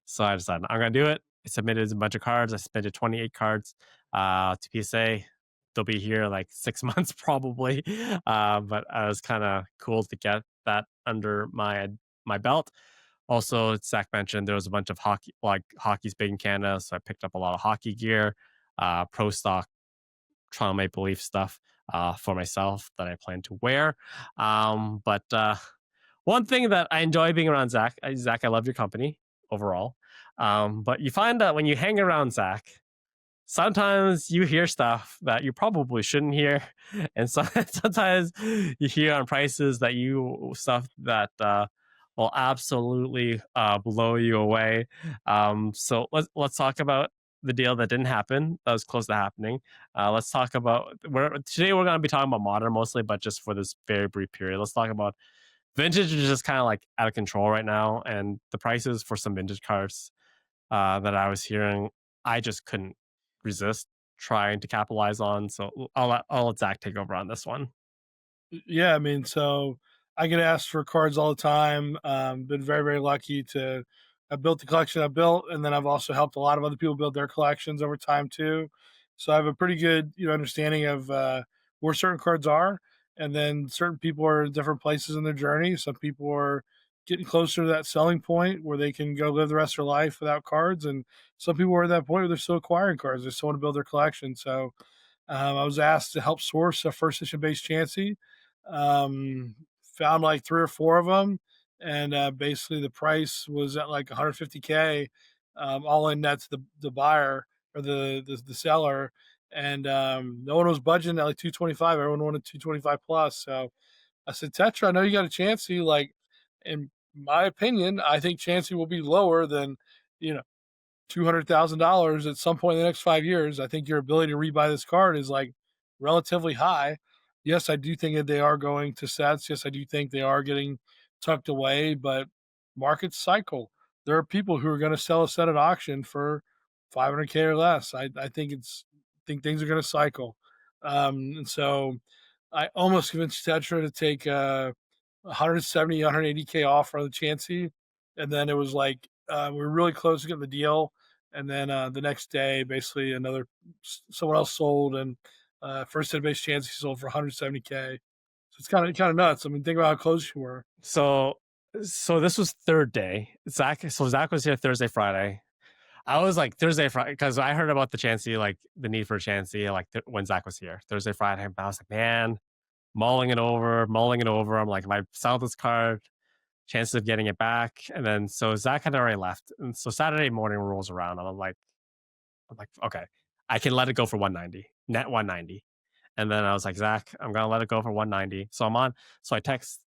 Speaker 1: So I decided I'm going to do it. I submitted a bunch of cards. I submitted 28 cards to PSA. They'll be here like 6 months probably. But it was kind of cool to get that under my belt. Also, Zach mentioned there was a bunch of hockey's big in Canada, so I picked up a lot of hockey gear, pro stock, Toronto Maple Leaf stuff for myself that I plan to wear. But one thing that I enjoy being around Zach, I love your company overall. But you find that when you hang around Zach, sometimes you hear stuff that you probably shouldn't hear, and sometimes you hear on prices stuff that will absolutely blow you away. So let's talk about the deal that didn't happen. That was close to happening. Let's talk about today. We're going to be talking about modern mostly, but just for this very brief period, let's talk about vintage. Is just kind of like out of control right now, and the prices for some vintage cards that I was hearing, I just couldn't resist trying to capitalize on. So I'll let Zach take over on this one.
Speaker 2: Yeah, I mean, so I get asked for cards all the time. Been very, very lucky to have built the collection I built, and then I've also helped a lot of other people build their collections over time too. So I have a pretty good, understanding of where certain cards are. and then certain people are in different places in their journey. Some people are getting closer to that selling point where they can go live the rest of their life without cards, and some people are at that point where they're still acquiring cards. They still want to build their collection. So I was asked to help source a first edition base Chansey. Found like 3 or 4 of them, and basically the price was at like 150K, all in net to the buyer or the seller, and no one was budging at like 225. Everyone wanted 225 plus. So I said, Tetra, I know you got a Chansey. Like, in my opinion, I think Chansey will be lower than, you know, $200,000 at some point in the next 5 years. I think your ability to rebuy this card is like relatively high. Yes, I do think that they are going to sets. Yes, I do think they are getting tucked away, but markets cycle. There are people who are going to sell a set at auction for 500K or less. I think think things are going to cycle. And so I almost convinced Tetra to take 170, 180K off for the Chansey. And then it was like, we were really close to getting the deal. And then the next day, basically someone else sold, and first hit base Chansey sold for 170K. So it's kind of nuts. I mean, think about how close you were.
Speaker 1: So this was third day. Zach was here Thursday, Friday. I was like Thursday, Friday, because I heard about the Chansey, like the need for a Chansey, like when Zach was here Thursday, Friday. I was like, man, mulling it over. I'm like, if I sell this card, chances of getting it back. And then so Zach had already left, and so Saturday morning rolls around, and I'm like, okay, I can let it go for 190, net 190. And then I was like, Zach, I'm gonna let it go for 190. So I'm on. So I text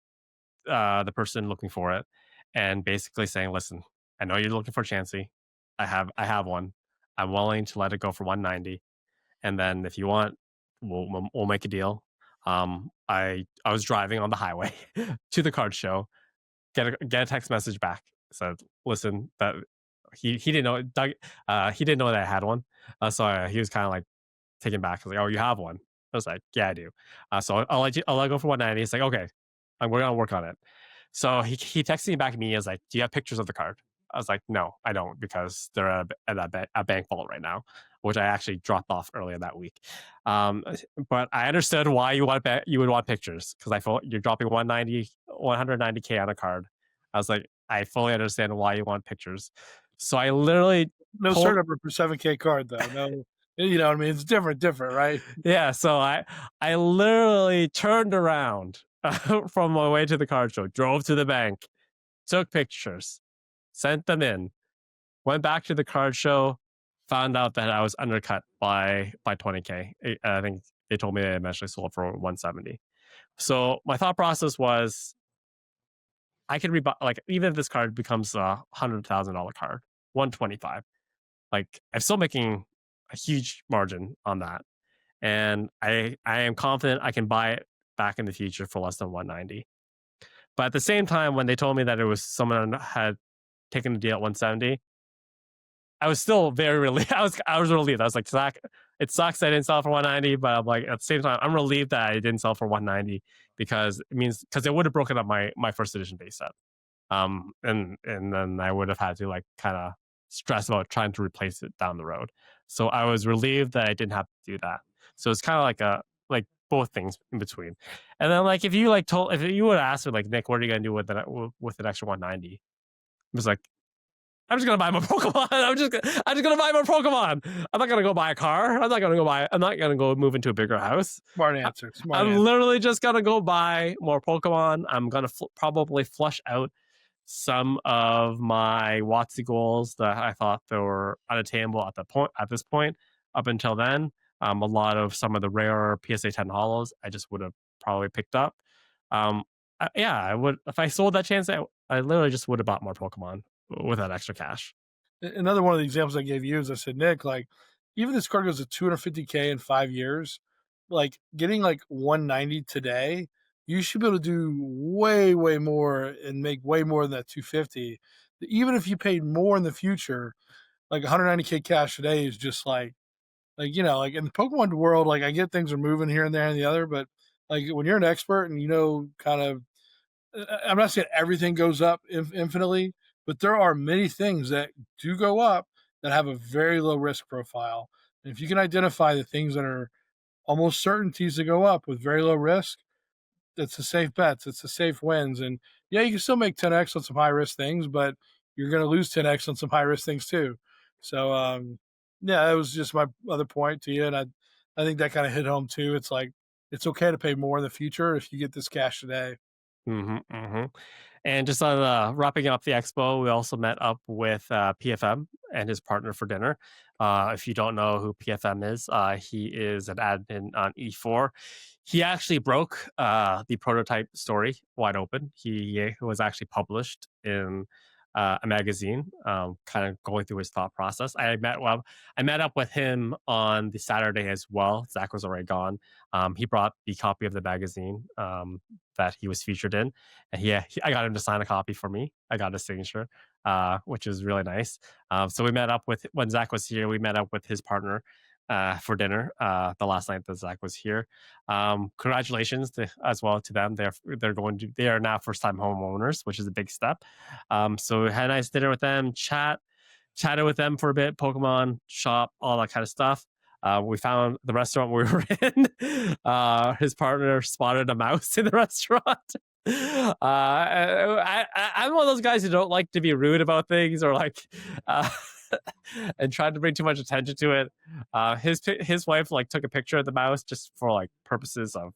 Speaker 1: the person looking for it, and basically saying, listen, I know you're looking for Chansey. I have one. I'm willing to let it go for 190. And then if you want, we'll make a deal. I was driving on the highway to the card show, get a text message back, said, listen, that he didn't know Doug, he didn't know that I had one. So he was kind of like taken back. I was like, oh, you have one? I was like, yeah, I do. So I'll let go for 190. He's like, okay, we're gonna work on it. So he texted me back at me. He was like, do you have pictures of the card? I was like, no, I don't, because they're at a bank vault right now, which I actually dropped off earlier that week. But I understood why you would want pictures, because I felt you're dropping 190K on a card. I was like, I fully understand why you want pictures. So I literally
Speaker 2: No cert number for 7K card though. No, you know what I mean? It's different, right?
Speaker 1: Yeah. So I literally turned around from my way to the card show, drove to the bank, took pictures, sent them in, went back to the card show, found out that I was undercut by 20K. I think they told me they eventually sold for 170. So my thought process was, I can rebuy, like, even if this card becomes a $100,000 card, 125, like, I'm still making a huge margin on that, and I am confident I can buy it back in the future for less than 190. But at the same time, when they told me that it was someone had taken the deal at 170, I was still very relieved. I was relieved. I was like, Zach, it sucks I didn't sell for 190, but I'm like, at the same time, I'm relieved that I didn't sell for 190, because it would have broken up my first edition base set. And then I would have had to like kind of stress about trying to replace it down the road. So I was relieved that I didn't have to do that. So it's kind of like both things in between. And then like if you would ask me like, Nick, what are you gonna do with an extra 190? It was like, I'm just gonna buy more Pokemon. I'm just gonna buy more Pokemon. I'm not gonna go buy a car. I'm not gonna go move into a bigger house.
Speaker 2: Smart answer.
Speaker 1: I'm literally just gonna go buy more Pokemon. I'm gonna probably flush out some of my WotC goals that I thought they were unattainable at this point. Up until then, a lot of some of the rare PSA 10 holos I just would have probably picked up. I would, if I sold that chance. I literally just would have bought more Pokemon with that extra cash.
Speaker 2: Another one of the examples I gave you is I said, Nick, like, even this card goes to 250K in 5 years, like getting like 190 today, you should be able to do way, way more and make way more than that 250. Even if you paid more in the future, like 190K cash today is just like, you know, like in the Pokemon world, like I get things are moving here and there and the other, but like when you're an expert and you know, kind of, I'm not saying everything goes up infinitely, but there are many things that do go up that have a very low risk profile. And if you can identify the things that are almost certainties to go up with very low risk, it's a safe bets. It's a safe wins. And yeah, you can still make 10x on some high risk things, but you're going to lose 10x on some high risk things too. So yeah, that was just my other point to you, and I think that kind of hit home too. It's like it's okay to pay more in the future if you get this cash today.
Speaker 1: And just on wrapping up the expo, we also met up with PFM and his partner for dinner. If you don't know who PFM is, he is an admin on E4. He actually broke the prototype story wide open. He was actually published in a magazine, kind of going through his thought process. I met up with him on the Saturday as well. Zach was already gone. He brought the copy of the magazine that he was featured in, and I got him to sign a copy for me. I got his signature, which was really nice. So we met up with when Zach was here. We met up with his partner for dinner the last night that Zach was here. Congratulations as well to them. They are now first time homeowners, which is a big step. So we had a nice dinner with them, chatted with them for a bit, Pokemon shop, all that kind of stuff. We found the restaurant we were in. His partner spotted a mouse in the restaurant. I'm one of those guys who don't like to be rude about things or like and tried to bring too much attention to it. His wife like took a picture of the mouse just for like purposes of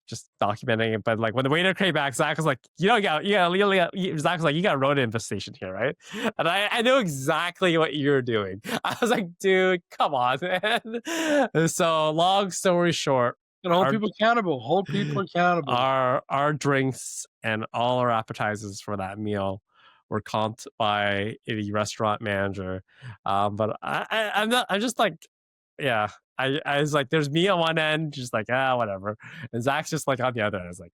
Speaker 1: just documenting it. But like when the waiter came back, Zach was like, Zach was like, you got a rodent infestation here, right? And I know exactly what you're doing. I was like, dude, come on, man. So long story short,
Speaker 2: And hold people accountable. Hold people accountable.
Speaker 1: Our drinks and all our appetizers for that meal were comped by the restaurant manager. But I'm not. I'm just like, yeah. I was like, there's me on one end, just like whatever, and Zach's just like on the other. I was like,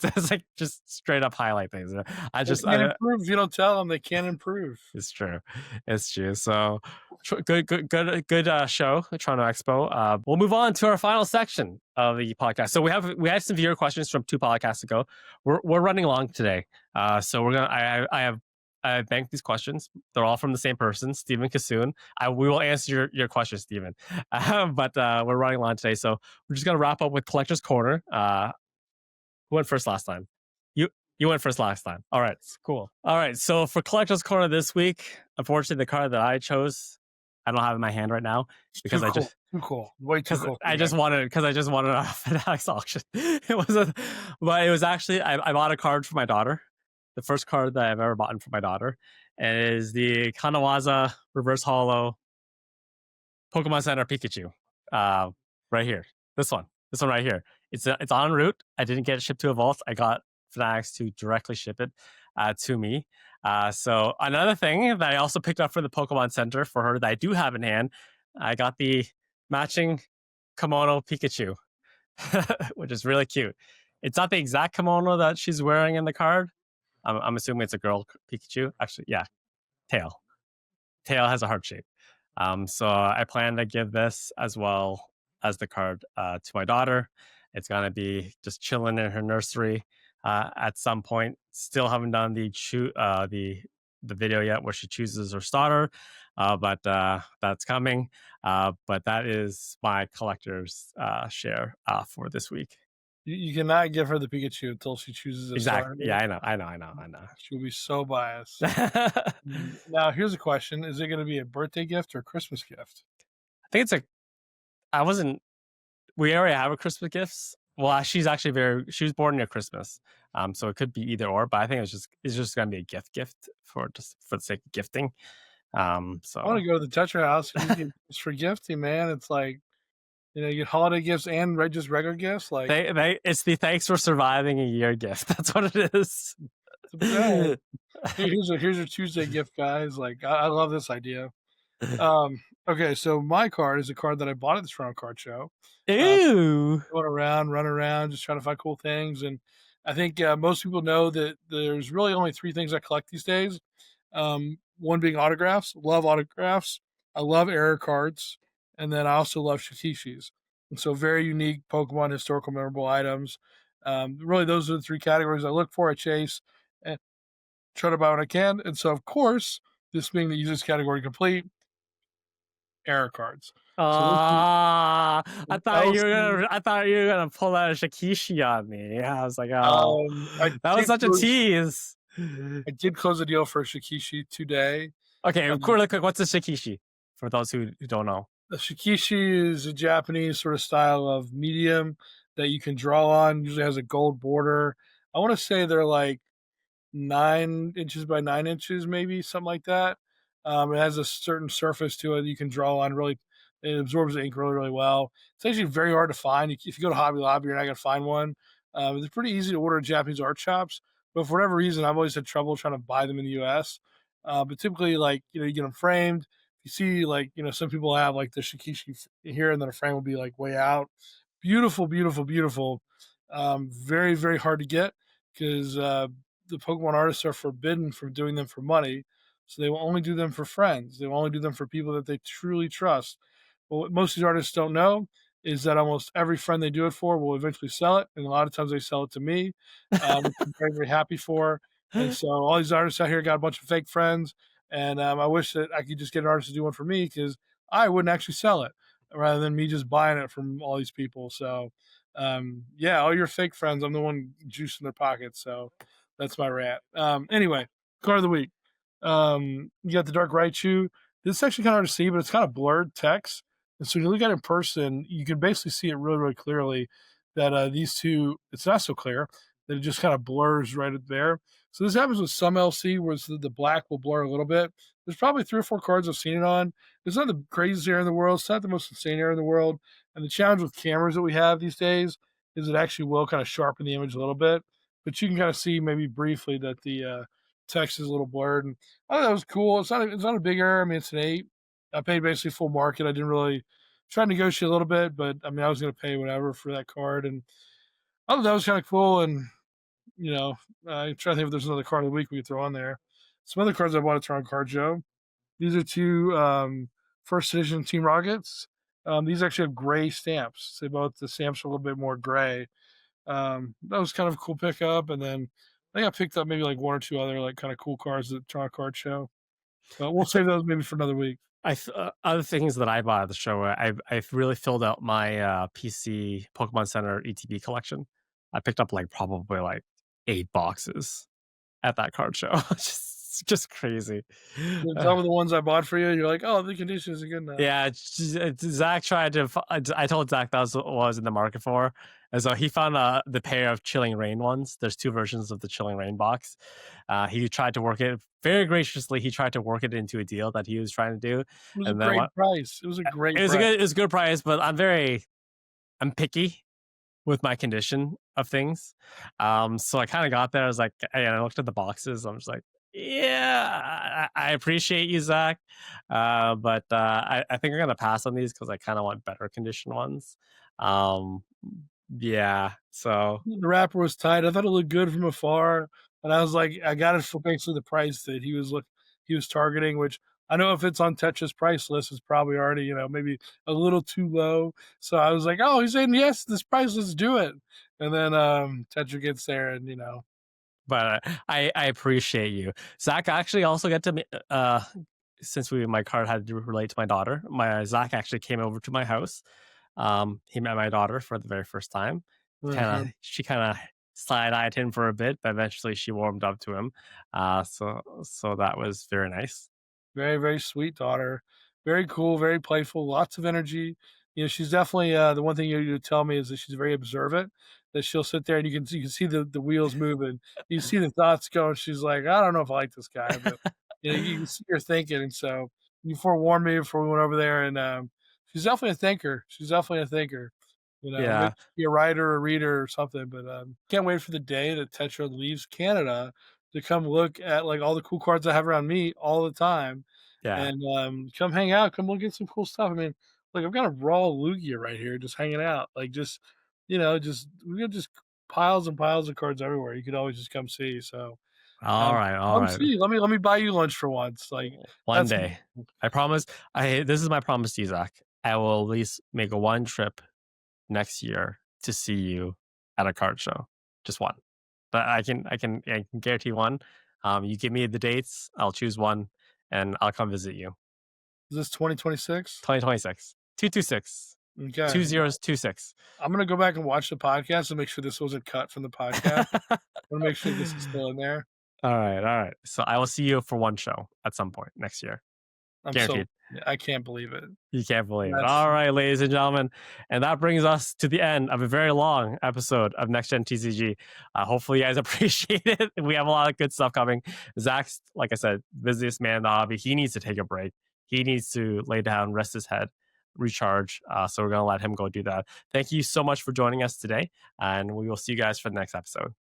Speaker 1: it's like just straight up highlight things.
Speaker 2: They can't improve if you don't tell them they can't improve.
Speaker 1: It's true. It's true. So good show, the Toronto Expo. We'll move on to our final section of the podcast. So we had some viewer questions from 2 podcasts ago. We're running long today. So we're gonna I banked these questions. They're all from the same person, Stephen Kassoon. We will answer your questions, Stephen. But we're running long today, so we're just gonna wrap up with Collector's Corner. Who went first last time? You went first last time. All right, cool. All right, so for Collector's Corner this week, unfortunately, the card that I chose, I don't have in my hand right now because
Speaker 2: too cool. Way too cool.
Speaker 1: I just wanted it off an auction. But it was actually I bought a card for my daughter. The first card that I've ever bought for my daughter, and it is the Kanawaza Reverse Holo Pokemon Center Pikachu. Right here. This one right here. It's en route. I didn't get it shipped to a vault. I got Fanatics to directly ship it to me. So another thing that I also picked up for the Pokemon Center for her that I do have in hand, I got the matching kimono Pikachu, which is really cute. It's not the exact kimono that she's wearing in the card. I'm assuming it's a girl Pikachu. Actually, yeah, tail. Tail has a heart shape. So I plan to give this as well as the card to my daughter. It's gonna be just chilling in her nursery at some point. Still haven't done the video yet where she chooses her starter, but that's coming. But that is my collector's share for this week.
Speaker 2: You cannot give her the Pikachu until she chooses a starter.
Speaker 1: Yeah, I know.
Speaker 2: She'll be so biased. Now, here's a question: is it going to be a birthday gift or a Christmas gift?
Speaker 1: I think we already have a Christmas gifts. Well, she was born near Christmas, so it could be either or. But I think it's just gonna be a gift for the sake of gifting. So
Speaker 2: I want to go to the Tetra House just for gifting, man. It's like, you get holiday gifts and just regular gifts. Like
Speaker 1: it's the thanks for surviving a year gift. That's what it is.
Speaker 2: Here's your Tuesday gift, guys. Like I love this idea. Okay, so my card is a card that I bought at the Toronto Card Show.
Speaker 1: Ew.
Speaker 2: Run around, just trying to find cool things. And I think most people know that there's really only 3 things I collect these days. One being autographs. Love autographs. I love error cards. And then I also love Shatishis. And so very unique Pokemon historical memorable items. Really, those are the 3 categories I look for, I chase, and try to buy when I can. And so, of course, this being the easiest category complete, error cards.
Speaker 1: I
Speaker 2: LC.
Speaker 1: I thought you were gonna pull out a Shikishi on me. Yeah, I was like, oh,
Speaker 2: I
Speaker 1: that was
Speaker 2: did
Speaker 1: such a
Speaker 2: close.
Speaker 1: tease.
Speaker 2: I did close a deal for Shikishi today.
Speaker 1: Okay,
Speaker 2: Um,
Speaker 1: really quick, what's a Shikishi for those who don't know?
Speaker 2: the Shikishi is a Japanese sort of style of medium that you can draw on. Usually has a gold border. I want to say they're like 9 inches by 9 inches, maybe something like that. It has a certain surface to it you can draw on. Really, it absorbs the ink really, really well. It's actually very hard to find. If you go to Hobby Lobby, you're not gonna find one. It's pretty easy to order at Japanese art shops, but for whatever reason, I've always had trouble trying to buy them in the U.S. But typically, like you get them framed. You see, like some people have like the Shikishi here, and then a frame will be like way out. Beautiful, beautiful, beautiful. Very, very hard to get because the Pokemon artists are forbidden from doing them for money. So they will only do them for friends. They will only do them for people that they truly trust. But what most of these artists don't know is that almost every friend they do it for will eventually sell it. And a lot of times they sell it to me, which I'm very, very happy for. And so all these artists out here got a bunch of fake friends. And I wish that I could just get an artist to do one for me because I wouldn't actually sell it rather than me just buying it from all these people. So, yeah, all your fake friends, I'm the one juicing their pockets. So that's my rant. Anyway, card of the week. You got the Dark Raichu. This is actually kind of hard to see, but it's kind of blurred text. And so when you look at it in person, you can basically see it really, really clearly that these two, it's not so clear, that it just kind of blurs right there. So this happens with some LC where the black will blur a little bit. There's probably 3 or 4 cards I've seen it on. It's not the craziest area in the world. It's not the most insane area in the world. And the challenge with cameras that we have these days is it actually will kind of sharpen the image a little bit. But you can kind of see maybe briefly that the text is a little blurred. And I thought that was cool. It's not a big error. I mean, it's an 8. I paid basically full market. I didn't really try to negotiate a little bit, but I mean, I was going to pay whatever for that card. And I thought that was kind of cool. And, I try to think if there's another card of the week we could throw on there. Some other cards I bought at Toronto Card Show. These are 2 first edition Team Rockets. These actually have gray stamps. So the stamps are a little bit more gray. That was kind of a cool pickup. And then I think I picked up maybe like 1 or 2 other like kind of cool cards at Toronto Card Show. But we'll save those maybe for another week.
Speaker 1: Other things that I bought at the show, I've really filled out my PC Pokemon Center ETB collection. I picked up like probably like 8 boxes at that card show. just crazy.
Speaker 2: Some of the ones I bought for you, you're like, oh, the condition isn't good enough.
Speaker 1: Yeah, Zach tried to. I told Zach that was what I was in the market for, and so he found the pair of Chilling Rain ones. There's 2 versions of the Chilling Rain box. He tried to work it very graciously. He tried to work it into a deal that he was trying to do.
Speaker 2: It was
Speaker 1: and
Speaker 2: a great price. It was a great.
Speaker 1: It was a good price, but I'm picky with my condition of things. So I kind of got there. I was like, I looked at the boxes. I'm just like, yeah, I appreciate you, Zach, but I think I'm gonna pass on these because I kind of want better condition ones. Yeah, so
Speaker 2: The wrapper was tight. I thought it looked good from afar, and I was like, I got it for basically the price that he was targeting. Which I know if it's on Tetra's price list, it's probably already maybe a little too low. So I was like, oh, he's saying yes, this price, let's do it. And then Tetra gets there, and
Speaker 1: but I appreciate you, Zach. I actually also get to since my card had to relate to my daughter. My Zach actually came over to my house. He met my daughter for the very first time. She kind of side-eyed him for a bit, but eventually she warmed up to him. So that was very nice.
Speaker 2: Very, very sweet daughter. Very cool, very playful, lots of energy. She's definitely the one thing you tell me is that she's very observant. That she'll sit there and you can see the wheels moving. You see the thoughts going. She's like, I don't know if I like this guy, but you can see her thinking. And so you forewarned me before we went over there, and she's definitely a thinker. She's definitely a thinker.
Speaker 1: Yeah.
Speaker 2: Maybe be a writer or reader or something. But can't wait for the day that Tetra leaves Canada to come look at like all the cool cards I have around me all the time.
Speaker 1: Yeah.
Speaker 2: And come hang out, come look at some cool stuff. I mean, like I've got a raw Lugia right here just hanging out. Like we got just piles and piles of cards everywhere. You could always just come see. So
Speaker 1: all right.
Speaker 2: see. Let me buy you lunch for once. Like
Speaker 1: one day. I promise. This is my promise to you, Zach. I will at least make 1 trip next year to see you at a card show. Just 1. But I can guarantee 1. You give me the dates, I'll choose 1, and I'll come visit you.
Speaker 2: Is this 2026?
Speaker 1: 2026. 226.
Speaker 2: Okay.
Speaker 1: 2026.
Speaker 2: I'm gonna go back and watch the podcast and make sure this wasn't cut from the podcast. I want to make sure this is still in there.
Speaker 1: All right. So I will see you for one show at some point next year. Guaranteed.
Speaker 2: I can't believe it.
Speaker 1: You can't believe it.
Speaker 2: That's
Speaker 1: All right, ladies and gentlemen. And that brings us to the end of a very long episode of Next Gen TCG. Hopefully you guys appreciate it. We have a lot of good stuff coming. Zach's, like I said, busiest man in the hobby. He needs to take a break. He needs to lay down, rest his head, recharge. So we're going to let him go do that. Thank you so much for joining us today. And we will see you guys for the next episode.